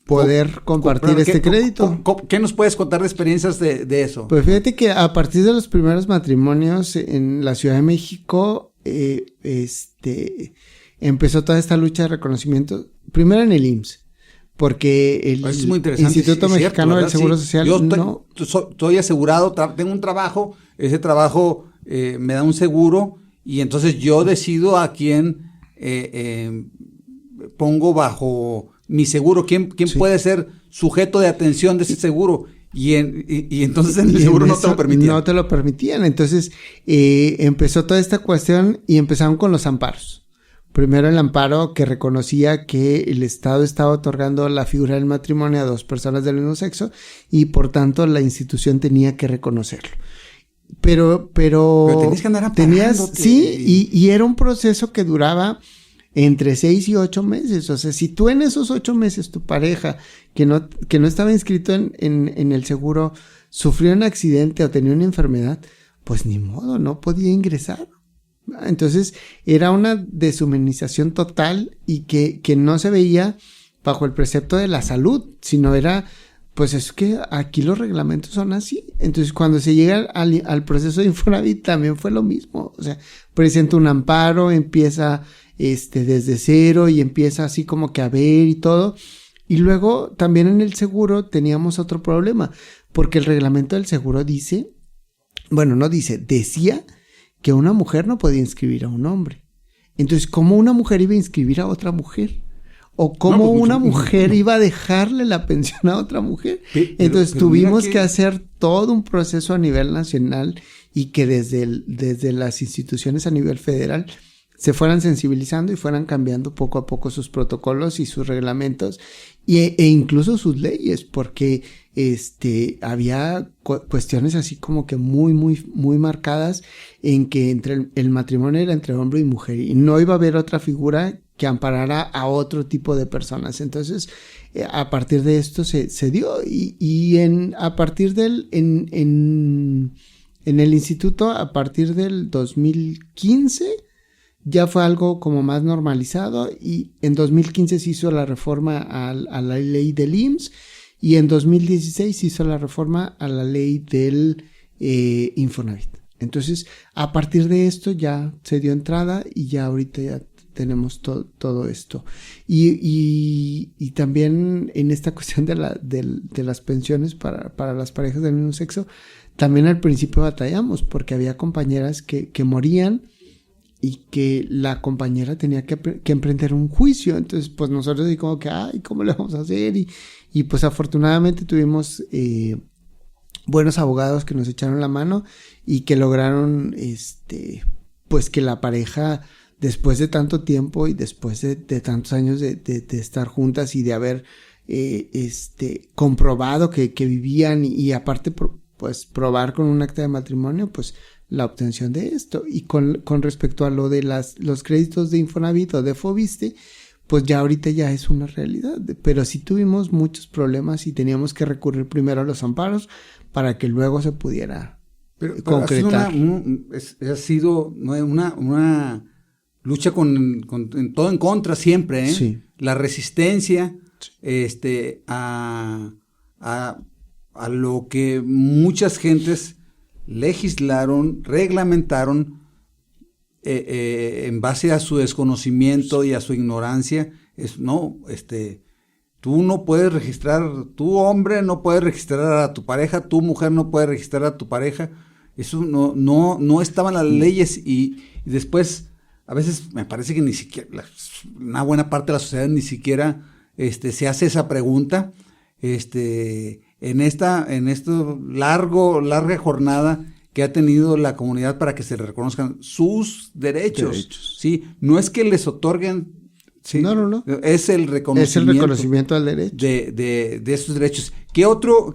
poder compartir este crédito. ¿Qué nos puedes contar de experiencias de eso? Pues fíjate que a partir de los primeros matrimonios en la Ciudad de México, empezó toda esta lucha de reconocimiento, primero en el IMSS, porque el Instituto Mexicano del Seguro Social... Yo estoy asegurado, tengo un trabajo, ese trabajo me da un seguro, y entonces yo decido a quién pongo bajo mi seguro, quién puede ser sujeto de atención de ese seguro, y entonces en el seguro no te lo permitían. No te lo permitían, entonces empezó toda esta cuestión y empezaron con los amparos. Primero el amparo que reconocía que el Estado estaba otorgando la figura del matrimonio a dos personas del mismo sexo y por tanto la institución tenía que reconocerlo. Pero tenías que andar amparándote. Sí, y era un proceso que duraba entre 6 y 8 meses. O sea, si tú en esos 8 meses tu pareja que no estaba inscrito en el seguro sufrió un accidente o tenía una enfermedad, pues ni modo, no podía ingresar. Entonces era una deshumanización total y que no se veía bajo el precepto de la salud, sino era, pues es que aquí los reglamentos son así. Entonces cuando se llega al proceso de Infonavit también fue lo mismo, o sea, presenta un amparo, empieza desde cero y empieza así como que a ver y todo. Y luego también en el seguro teníamos otro problema, porque el reglamento del seguro decía que una mujer no podía inscribir a un hombre. Entonces, ¿cómo una mujer iba a inscribir a otra mujer? ¿O cómo una mujer iba a dejarle la pensión a otra mujer? Entonces, tuvimos que hacer todo un proceso a nivel nacional y que desde las instituciones a nivel federal se fueran sensibilizando y fueran cambiando poco a poco sus protocolos y sus reglamentos e incluso sus leyes, porque había cuestiones así como que muy, muy, muy marcadas en que entre el matrimonio era entre hombre y mujer y no iba a haber otra figura que amparara a otro tipo de personas. Entonces, a partir de esto se dio a partir en el instituto, a partir del 2015, ya fue algo como más normalizado y en 2015 se hizo la reforma a la ley del IMSS y en 2016 se hizo la reforma a la ley del Infonavit. Entonces, a partir de esto ya se dio entrada y ya ahorita ya tenemos todo esto. Y también en esta cuestión de las pensiones para las parejas del mismo sexo, también al principio batallamos porque había compañeras que morían y que la compañera tenía que emprender un juicio. Entonces, pues nosotros así como que, ¿cómo le vamos a hacer? Y pues afortunadamente tuvimos buenos abogados que nos echaron la mano y que lograron, pues que la pareja, después de tanto tiempo y después de tantos años de estar juntas y de haber comprobado que vivían y aparte pues probar con un acta de matrimonio, pues la obtención de esto. Y con respecto a lo de los créditos de Infonavit o de Foviste, pues ya ahorita ya es una realidad, pero sí tuvimos muchos problemas y teníamos que recurrir primero a los amparos para que luego se pudiera concretar. Ha sido una lucha con todo en contra siempre, ¿eh? Sí. La resistencia a a lo que muchas gentes legislaron, reglamentaron en base a su desconocimiento y a su ignorancia. Tú no puedes registrar, tú hombre no puedes registrar a tu pareja, tu mujer no puede registrar a tu pareja. Eso no estaban las leyes y después a veces me parece que ni siquiera, una buena parte de la sociedad ni siquiera se hace esa pregunta. En esta larga jornada que ha tenido la comunidad para que se le reconozcan sus derechos. ¿Sí? No es que les otorguen. Sí, no. Es el reconocimiento. Es el reconocimiento al derecho. De esos derechos. ¿Qué otro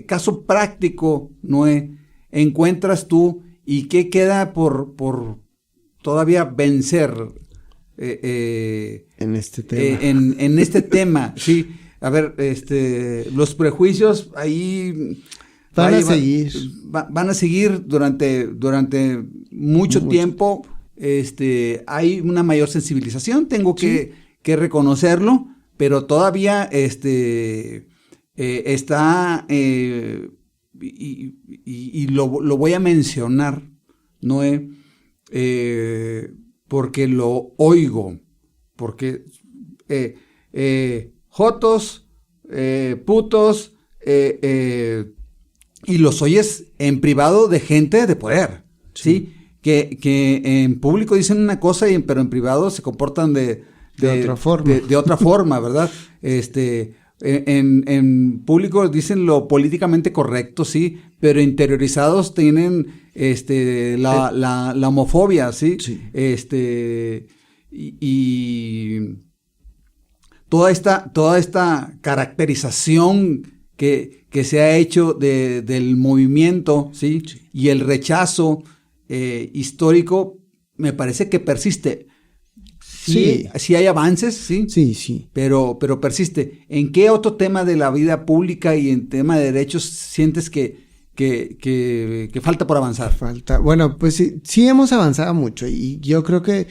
caso práctico, Noé, encuentras tú y qué queda por todavía vencer en este tema? En este tema, sí. A ver, los prejuicios ahí van a seguir. Van a seguir durante mucho tiempo. Hay una mayor sensibilización, tengo que reconocerlo, pero todavía está, y lo voy a mencionar, Noé, porque lo oigo, porque jotos, putos, y los oyes en privado de gente de poder, ¿sí? Que en público dicen una cosa, pero en privado se comportan de otra forma. De otra forma, ¿verdad? En público dicen lo políticamente correcto, sí, pero interiorizados tienen la homofobia, ¿sí? Y toda esta caracterización que se ha hecho del movimiento, ¿sí? Y el rechazo histórico, me parece que persiste. Sí hay avances, sí, pero persiste. ¿En qué otro tema de la vida pública y en tema de derechos sientes que falta por avanzar? Bueno, pues sí hemos avanzado mucho y yo creo que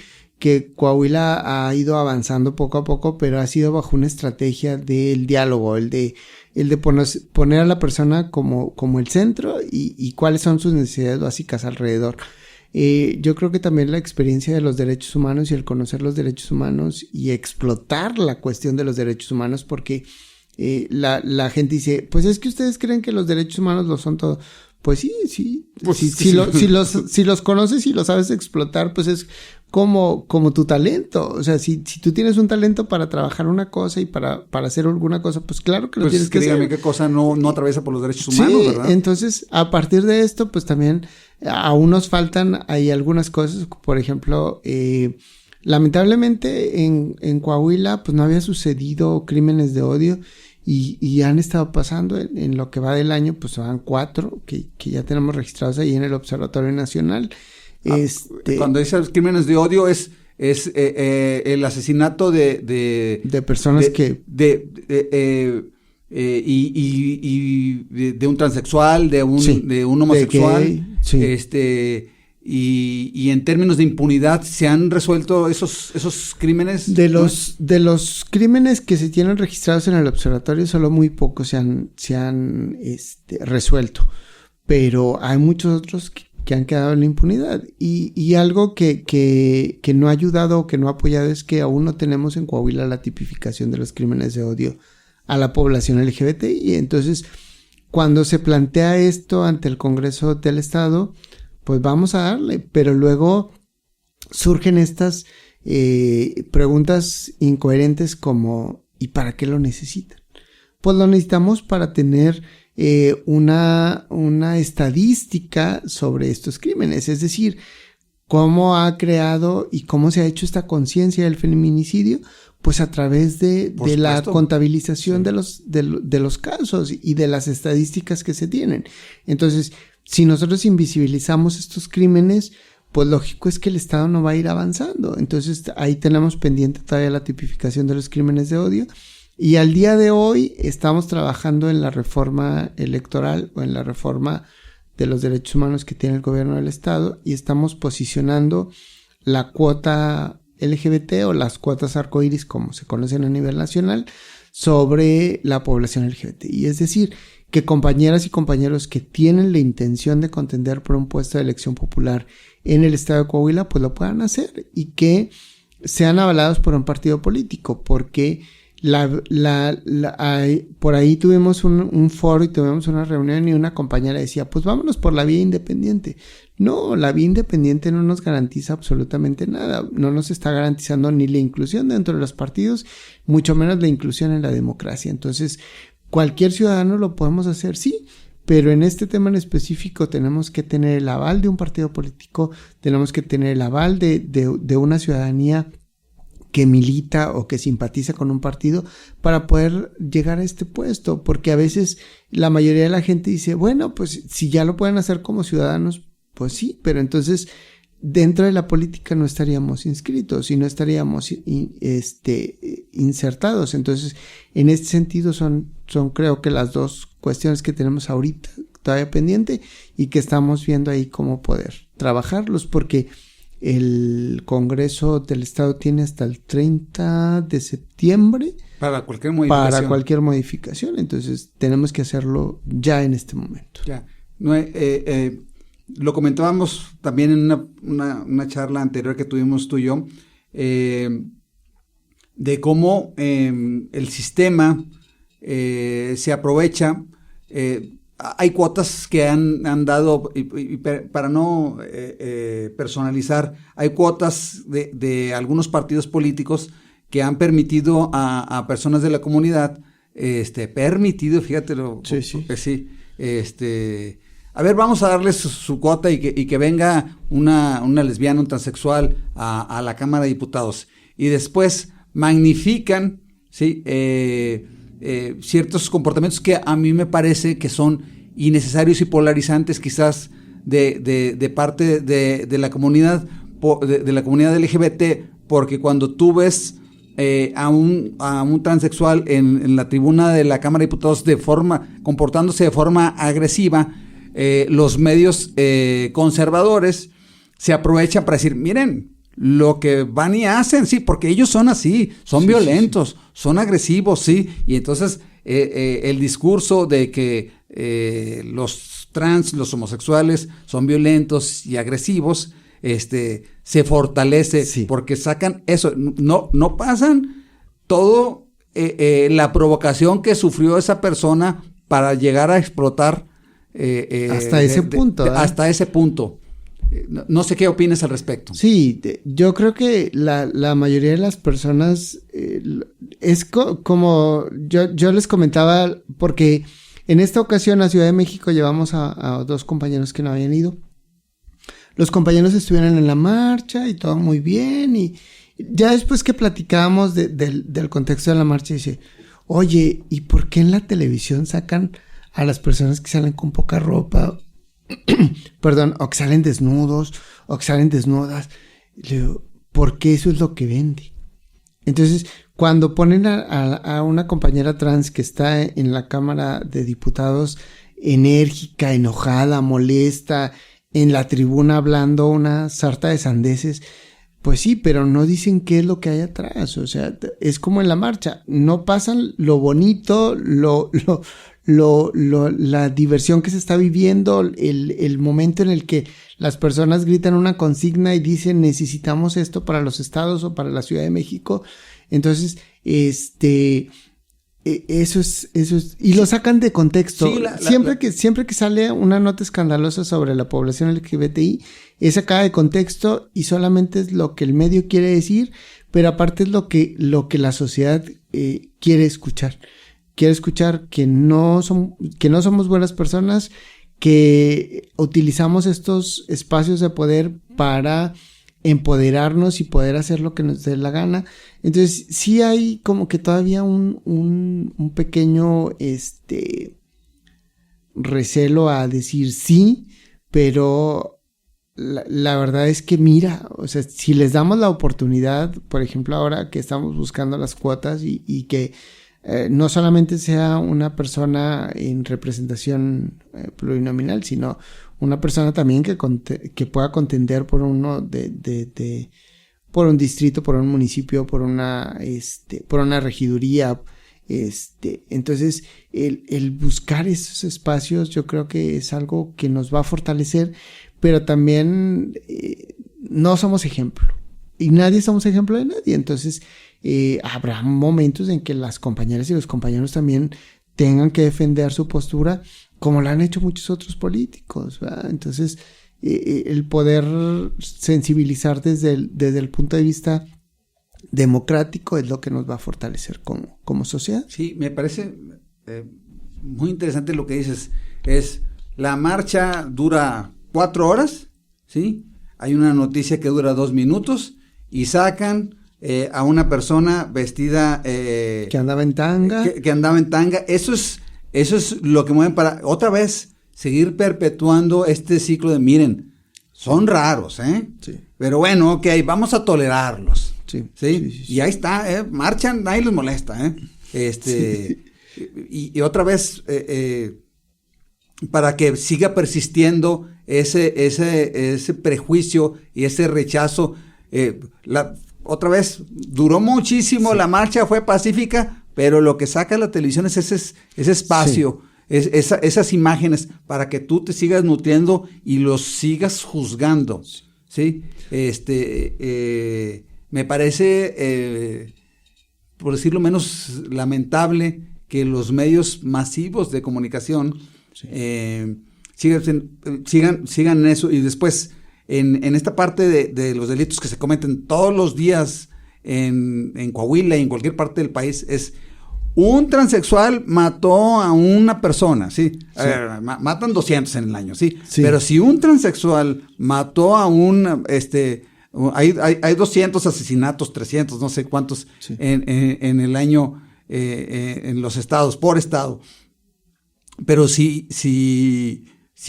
Coahuila ha ido avanzando poco a poco, pero ha sido bajo una estrategia del diálogo, el de poner a la persona como el centro y cuáles son sus necesidades básicas alrededor. Yo creo que también la experiencia de los derechos humanos y el conocer los derechos humanos y explotar la cuestión de los derechos humanos, porque la gente dice, pues es que ustedes creen que los derechos humanos lo son todo. Pues sí. Pues si los conoces y los sabes explotar, pues es como tu talento. O sea, si tú tienes un talento para trabajar una cosa y para hacer alguna cosa, pues claro que lo tienes que hacer. Dígame qué cosa no atraviesa por los derechos humanos, ¿verdad? Entonces, a partir de esto, pues también aún nos faltan ahí algunas cosas. Por ejemplo, lamentablemente en Coahuila, pues no había sucedido crímenes de odio. Y han estado pasando en lo que va del año, pues van 4 que ya tenemos registrados ahí en el Observatorio Nacional. Cuando dices crímenes de odio es el asesinato de personas de un transexual, de un homosexual, y en términos de impunidad, ¿se han resuelto esos crímenes? De los crímenes que se tienen registrados en el observatorio, solo muy pocos se han resuelto, pero hay muchos otros que han quedado en la impunidad, y algo que no ha ayudado o que no ha apoyado es que aún no tenemos en Coahuila la tipificación de los crímenes de odio a la población LGBT, y entonces cuando se plantea esto ante el Congreso del Estado, pues vamos a darle, pero luego surgen estas preguntas incoherentes como ¿y para qué lo necesitan? Pues lo necesitamos para tener una estadística sobre estos crímenes, es decir, cómo ha creado y cómo se ha hecho esta conciencia del feminicidio, pues a través de la contabilización de los casos y de las estadísticas que se tienen. Entonces, si nosotros invisibilizamos estos crímenes, pues lógico es que el Estado no va a ir avanzando. Entonces ahí tenemos pendiente todavía la tipificación de los crímenes de odio. Y al día de hoy estamos trabajando en la reforma electoral o en la reforma de los derechos humanos que tiene el gobierno del Estado, y estamos posicionando la cuota LGBT o las cuotas arcoíris, como se conocen a nivel nacional, sobre la población LGBTI. Es decir, que compañeras y compañeros que tienen la intención de contender por un puesto de elección popular en el estado de Coahuila, pues lo puedan hacer y que sean avalados por un partido político, porque por ahí tuvimos un foro y tuvimos una reunión y una compañera decía, pues vámonos por la vía independiente. No, la vía independiente no nos garantiza absolutamente nada, no nos está garantizando ni la inclusión dentro de los partidos, mucho menos la inclusión en la democracia. Entonces, cualquier ciudadano lo podemos hacer, sí, pero en este tema en específico tenemos que tener el aval de un partido político, tenemos que tener el aval de una ciudadanía que milita o que simpatiza con un partido para poder llegar a este puesto, porque a veces la mayoría de la gente dice, bueno, pues si ya lo pueden hacer como ciudadanos, pues sí, pero entonces dentro de la política no estaríamos inscritos y no estaríamos insertados. Entonces, en este sentido son creo que las dos cuestiones que tenemos ahorita todavía pendiente y que estamos viendo ahí cómo poder trabajarlos, porque el Congreso del Estado tiene hasta el 30 de septiembre para cualquier modificación. Entonces tenemos que hacerlo ya en este momento. Ya. Lo comentábamos también en una charla anterior que tuvimos tú y yo, de cómo el sistema se aprovecha. Hay cuotas que han dado, y para no personalizar, hay cuotas de algunos partidos políticos que han permitido a personas de la comunidad, fíjate, sí, a ver, vamos a darles su cuota y que venga una lesbiana, un transexual a la Cámara de Diputados, y después magnifican, ¿sí? Ciertos comportamientos que a mí me parece que son innecesarios y polarizantes quizás de parte de la comunidad de la comunidad LGBT, porque cuando tú ves a un transexual en la tribuna de la Cámara de Diputados comportándose de forma agresiva, los medios conservadores se aprovechan para decir, miren lo que van y hacen, sí, porque ellos son así, son violentos, son agresivos, sí, y entonces el discurso de que los trans, los homosexuales son violentos y agresivos, se fortalece, porque sacan eso, no pasan todo la provocación que sufrió esa persona para llegar a explotar hasta ese punto. Hasta ese punto. No sé qué opinas al respecto. Sí, yo creo que la mayoría de las personas es como yo les comentaba, porque en esta ocasión a Ciudad de México llevamos a dos compañeros que no habían ido. Los compañeros estuvieron en la marcha y todo muy bien, y ya después que platicábamos del contexto de la marcha, dice, oye, ¿y por qué en la televisión sacan a las personas que salen con poca ropa? Perdón, o que salen desnudos, o que salen desnudas. Le digo, porque eso es lo que vende. Entonces, cuando ponen a una compañera trans que está en la Cámara de Diputados enérgica, enojada, molesta, en la tribuna hablando una sarta de sandeces, pues sí, pero no dicen qué es lo que hay atrás. O sea, es como en la marcha, no pasan lo bonito, la diversión que se está viviendo, el momento en el que las personas gritan una consigna y dicen necesitamos esto para los estados o para la Ciudad de México. Entonces, eso es, y lo sacan de contexto. Sí, siempre que sale una nota escandalosa sobre la población LGBTI, es sacada de contexto y solamente es lo que el medio quiere decir, pero aparte es lo que la sociedad quiere escuchar. Quiere escuchar que no somos buenas personas, que utilizamos estos espacios de poder para empoderarnos y poder hacer lo que nos dé la gana. Entonces sí hay como que todavía un pequeño recelo a decir sí, pero la verdad es que mira, o sea, si les damos la oportunidad, por ejemplo ahora que estamos buscando las cuotas y que no solamente sea una persona en representación plurinominal, sino una persona también que pueda contender por uno por un distrito, por un municipio, por una regiduría, Entonces, el buscar esos espacios yo creo que es algo que nos va a fortalecer, pero también no somos ejemplo. Y nadie somos ejemplo de nadie. Entonces, habrá momentos en que las compañeras y los compañeros también tengan que defender su postura, como lo han hecho muchos otros políticos, ¿verdad? Entonces, el poder sensibilizar desde el punto de vista democrático es lo que nos va a fortalecer como sociedad. Sí, me parece muy interesante lo que dices. La marcha dura 4 horas, ¿sí? Hay una noticia que dura 2 minutos y sacan a una persona vestida que andaba en tanga. Que andaba en tanga. Eso es lo que mueven para otra vez seguir perpetuando este ciclo de miren, son raros, Sí. Pero bueno, ok, vamos a tolerarlos. Sí. Y ahí está, marchan, nadie les molesta, Sí. Y otra vez, para que siga persistiendo ese prejuicio y ese rechazo, otra vez, duró muchísimo, sí. La marcha fue pacífica, pero lo que saca la televisión es ese espacio, sí. Esas imágenes, para que tú te sigas nutriendo y los sigas juzgando, ¿sí? Me parece, por decirlo menos, lamentable que los medios masivos de comunicación sí. Sigan eso. Y después, en esta parte de los delitos que se cometen todos los días en Coahuila y en cualquier parte del país, es un transexual mató a una persona, ¿sí? Sí. Matan 200 en el año, ¿sí? Sí. Pero si un transexual mató a hay 200 asesinatos, 300, no sé cuántos, sí. en el año en los estados, por estado. Pero si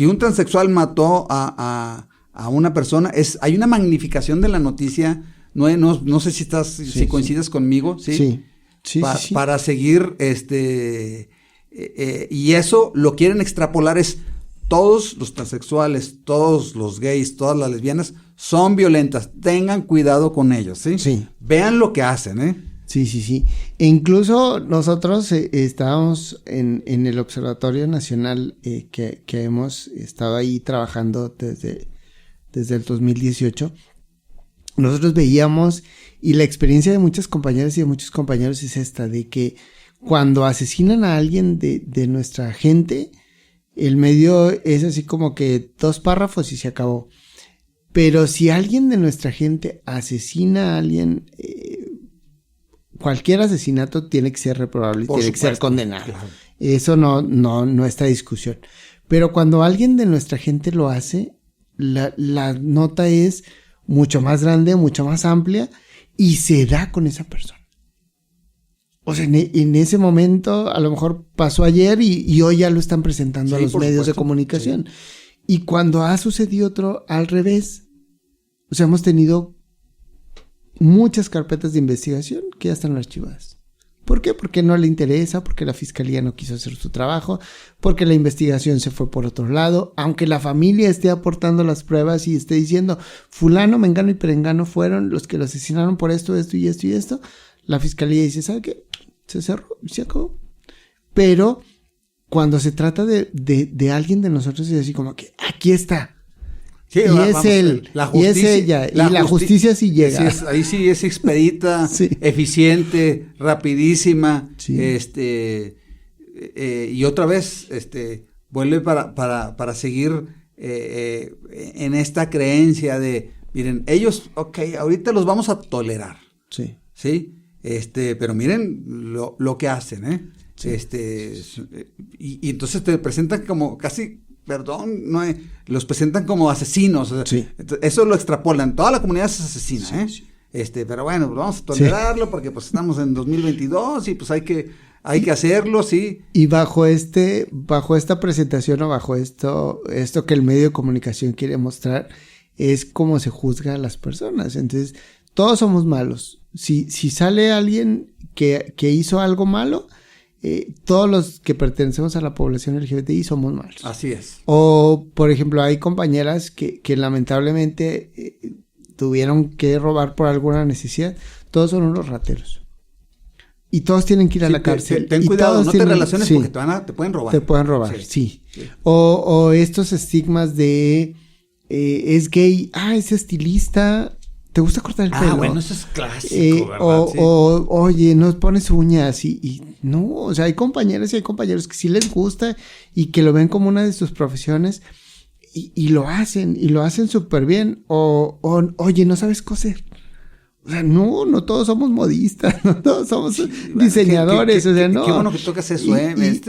un transexual mató a una persona, hay una magnificación de la noticia, no sé si coincides conmigo, ¿sí? Sí. Sí. Para seguir, y eso lo quieren extrapolar, todos los transexuales, todos los gays, todas las lesbianas son violentas, tengan cuidado con ellos, ¿sí? Sí. Vean lo que hacen, Sí. E incluso nosotros estábamos en el Observatorio Nacional que hemos estado ahí trabajando desde el 2018. Nosotros veíamos, y la experiencia de muchas compañeras y de muchos compañeros es esta, de que cuando asesinan a alguien de nuestra gente, el medio es así como que 2 párrafos y se acabó. Pero si alguien de nuestra gente asesina a alguien, cualquier asesinato tiene que ser reprobable y tiene que ser condenado. Claro. Eso no está en discusión. Pero cuando alguien de nuestra gente lo hace, la nota es mucho más grande, mucho más amplia, y se da con esa persona. O sea, en ese momento, a lo mejor pasó ayer y hoy ya lo están presentando a los medios de comunicación. Sí. Y cuando ha sucedido otro al revés, o sea, hemos tenido muchas carpetas de investigación que ya están archivadas. ¿Por qué? Porque no le interesa, porque la fiscalía no quiso hacer su trabajo, porque la investigación se fue por otro lado, aunque la familia esté aportando las pruebas y esté diciendo fulano, mengano y perengano fueron los que lo asesinaron por esto y esto, la fiscalía dice, ¿sabe qué? Se cerró, se acabó. Pero cuando se trata de alguien de nosotros, es así como que aquí está. Sí, y es él, y es ella, y la justicia sí llega. Ahí sí es expedita, sí. Eficiente, rapidísima, sí. Y otra vez, vuelve para seguir en esta creencia de, miren, ellos, ahorita los vamos a tolerar. Sí. ¿Sí? Pero miren lo que hacen, Sí. Y entonces te presentan como casi, los presentan como asesinos. Sí. Eso lo extrapolan. Toda la comunidad es asesina, Sí. Pero bueno, vamos a tolerarlo porque pues estamos en 2022 y pues hay que hacerlo, sí. Y bajo esta presentación o bajo esto que el medio de comunicación quiere mostrar es cómo se juzga a las personas. Entonces, todos somos malos. Si sale alguien que hizo algo malo, todos los que pertenecemos a la población LGBTI somos malos. Así es. O, por ejemplo, hay compañeras que lamentablemente tuvieron que robar por alguna necesidad. Todos son unos rateros. y todos tienen que ir a la cárcel. Ten y cuidado, no te relaciones sí, porque te pueden robar. Te pueden robar, sí. O estos estigmas de es gay, es estilista, ¿te gusta cortar el pelo? Bueno, eso es clásico, ¿verdad? Sí. Oye, nos pones uñas y no, o sea, hay compañeras y hay compañeros que sí les gusta y que lo ven como una de sus profesiones y lo hacen súper bien. Oye, ¿no sabes coser? O sea, no todos somos modistas, no todos somos diseñadores, o sea, no. Qué bueno que tocas eso,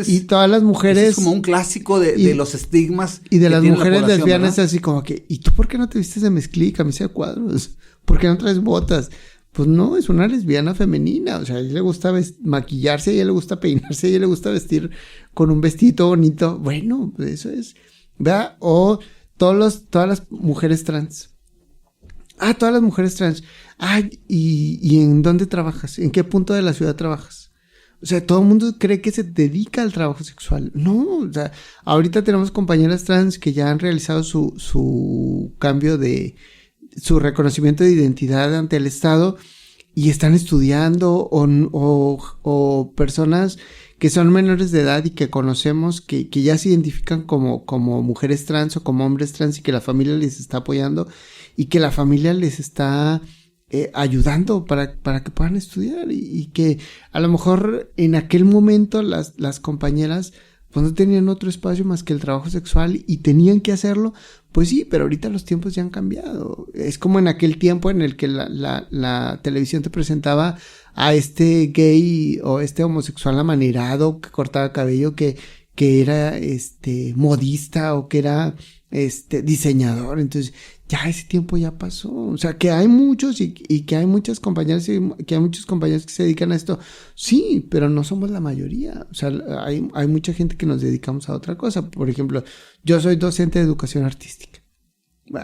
y todas las mujeres. Es como un clásico de los estigmas. Y de las mujeres lesbianas, así como que, ¿y tú por qué no te vistes de mezclilla y camisa de cuadros? ¿Por qué no traes botas? Pues no, es una lesbiana femenina, o sea, a ella le gusta maquillarse, a ella le gusta peinarse, a ella le gusta vestir con un vestido bonito. Bueno, pues eso es, ¿verdad? O todas las mujeres trans. Todas las mujeres trans. ¿Y en dónde trabajas? ¿En qué punto de la ciudad trabajas? O sea, todo el mundo cree que se dedica al trabajo sexual. No, o sea, ahorita tenemos compañeras trans que ya han realizado su cambio su reconocimiento de identidad ante el Estado y están estudiando o personas que son menores de edad y que conocemos que ya se identifican como mujeres trans o como hombres trans y que la familia les está apoyando y que la familia les está ayudando para que puedan estudiar y que a lo mejor en aquel momento las compañeras pues no tenían otro espacio más que el trabajo sexual y tenían que hacerlo, pues sí, pero ahorita los tiempos ya han cambiado. Es como en aquel tiempo en el que la televisión te presentaba a este gay o este homosexual amanerado que cortaba cabello que era modista o que era diseñador. Entonces ya ese tiempo ya pasó, o sea que hay muchos y que hay muchas compañeras y que hay muchos compañeros que se dedican a esto, sí, pero no somos la mayoría, o sea hay mucha gente que nos dedicamos a otra cosa. Por ejemplo, yo soy docente de educación artística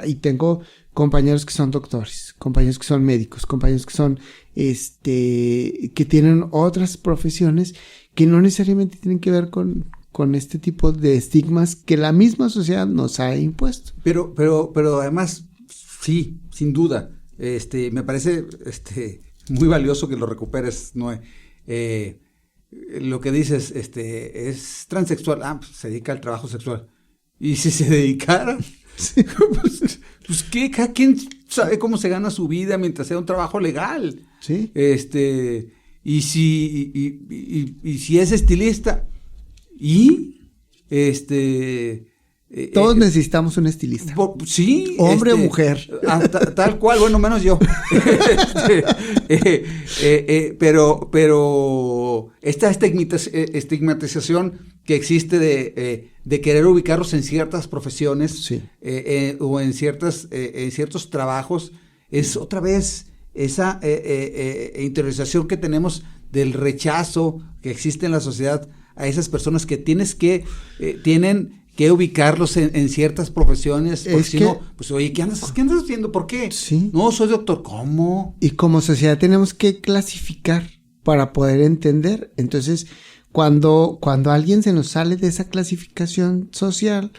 y tengo compañeros que son doctores, compañeros que son médicos, compañeros que son que tienen otras profesiones que no necesariamente tienen que ver con este tipo de estigmas que la misma sociedad nos ha impuesto. Pero además, sí, sin duda, me parece muy valioso que lo recuperes, Noé. Lo que dices, es transexual, pues se dedica al trabajo sexual. Y si se dedicara, sí. pues ¿qué? Cada quien sabe cómo se gana su vida mientras sea un trabajo legal. Sí. Y si es estilista, todos necesitamos un estilista. Sí. Hombre o mujer. Tal cual, bueno, menos yo. Pero esta estigmatización que existe de querer ubicarlos en ciertas profesiones, sí. O en ciertos trabajos, es otra vez esa interiorización que tenemos del rechazo que existe en la sociedad a esas personas que tienen que ubicarlos en ciertas profesiones, porque si no, pues oye, ¿qué andas haciendo? ¿Por qué? Sí. No, soy doctor. ¿Cómo? Y como sociedad tenemos que clasificar para poder entender. Entonces, cuando alguien se nos sale de esa clasificación social,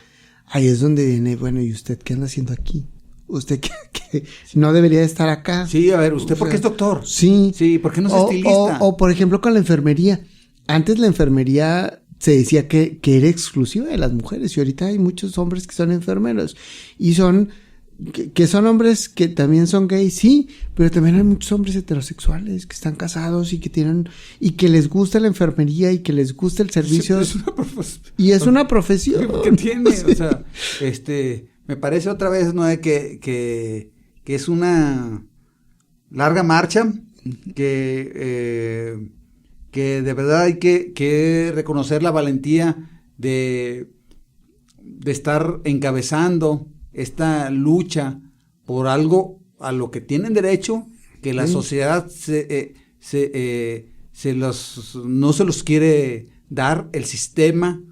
ahí es donde viene, bueno, ¿y usted qué anda haciendo aquí? Usted que no debería estar acá. Sí, a ver, ¿usted por qué es doctor? Sí. Sí, ¿por qué no es estilista? O por ejemplo, con la enfermería. Antes la enfermería se decía que era exclusiva de las mujeres y ahorita hay muchos hombres que son enfermeros y son hombres que también son gays, sí, pero también hay muchos hombres heterosexuales que están casados y que tienen y que les gusta la enfermería y que les gusta el servicio. Es una profesión. ¿Qué tiene? Sí. O sea, me parece otra vez, ¿no? Que es una larga marcha que de verdad hay que reconocer la valentía de estar encabezando esta lucha por algo a lo que tienen derecho, que la sociedad no se los quiere dar, el sistema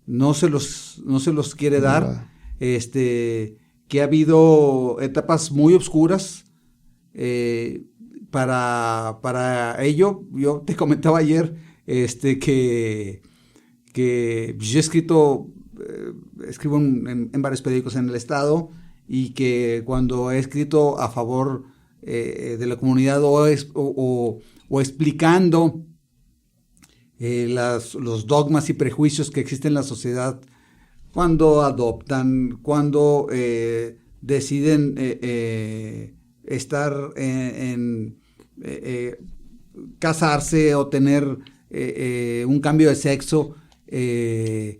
no se los quiere dar, que ha habido etapas muy oscuras, para ello. Yo te comentaba ayer que yo escribo en varios periódicos en el estado y que cuando he escrito a favor de la comunidad o explicando los dogmas y prejuicios que existen en la sociedad cuando adoptan, cuando deciden estar casarse o tener un cambio de sexo. Me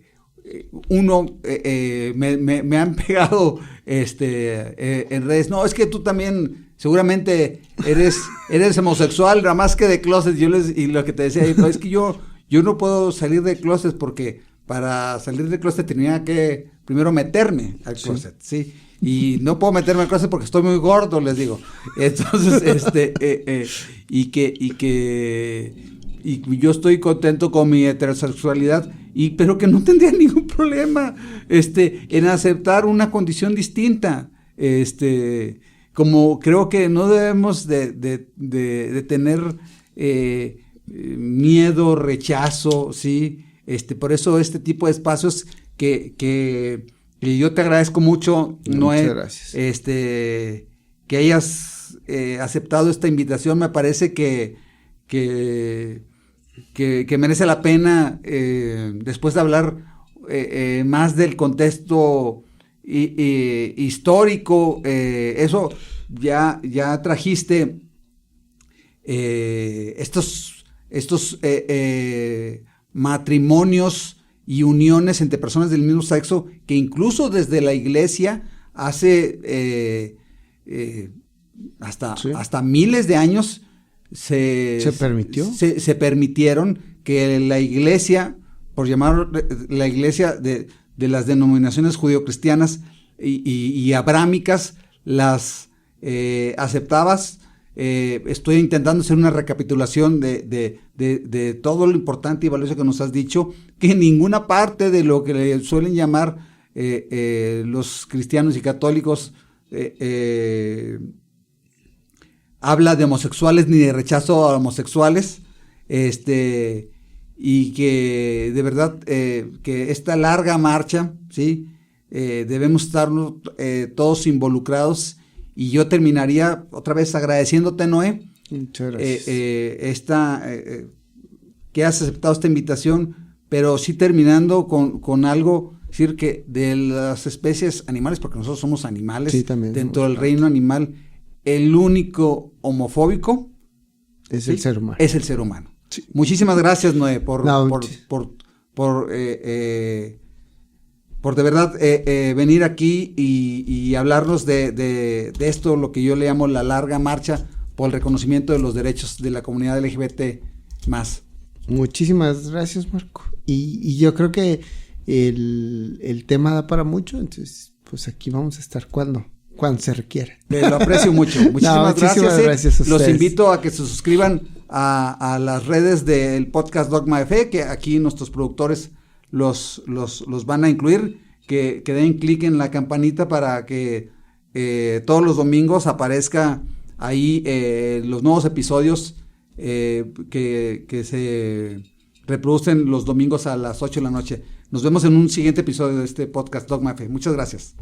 han pegado en redes, no, es que tú también seguramente eres homosexual, nada más que de closet. Y lo que te decía, es que yo no puedo salir de closet porque para salir de closet tenía que primero meterme al closet, ¿sí? Y no puedo meterme al closet porque estoy muy gordo, les digo. Entonces, y yo estoy contento con mi heterosexualidad, pero que no tendría ningún problema en aceptar una condición distinta. Como creo que no debemos de tener miedo, rechazo, ¿sí? Por eso este tipo de espacios que yo te agradezco mucho, Noé. Muchas gracias. Que hayas aceptado esta invitación. Me parece que merece la pena, después de hablar más del contexto histórico. Eso ya trajiste estos matrimonios y uniones entre personas del mismo sexo, que incluso desde la iglesia hace hasta miles de años se permitieron que la iglesia, por llamar la iglesia de las denominaciones judio-cristianas y abrámicas, las aceptabas. Estoy intentando hacer una recapitulación de todo lo importante y valioso que nos has dicho, que en ninguna parte de lo que le suelen llamar los cristianos y católicos habla de homosexuales ni de rechazo a homosexuales, y que de verdad que esta larga marcha, ¿sí? Debemos estar todos involucrados. Y yo terminaría otra vez agradeciéndote, Noé, muchas gracias. Que has aceptado esta invitación, pero sí terminando con algo, decir que de las especies animales, porque nosotros somos animales, sí, también dentro del reino animal, el único homofóbico es el ser humano. Es el ser humano. Sí. Muchísimas gracias, Noé, por de verdad venir aquí y hablarnos de esto, lo que yo le llamo la larga marcha por el reconocimiento de los derechos de la comunidad LGBT más. Muchísimas gracias, Marco. Y yo creo que el tema da para mucho, entonces pues aquí vamos a estar cuando se requiera. Lo aprecio mucho. Muchísimas gracias a ustedes. Los invito a que se suscriban a las redes del podcast Dogma de Fe, que aquí nuestros productores los van a incluir, que den clic en la campanita para que todos los domingos aparezca ahí los nuevos episodios que se reproducen los domingos a las 8 de la noche. Nos vemos en un siguiente episodio de este podcast Dogma de Fe. Muchas gracias.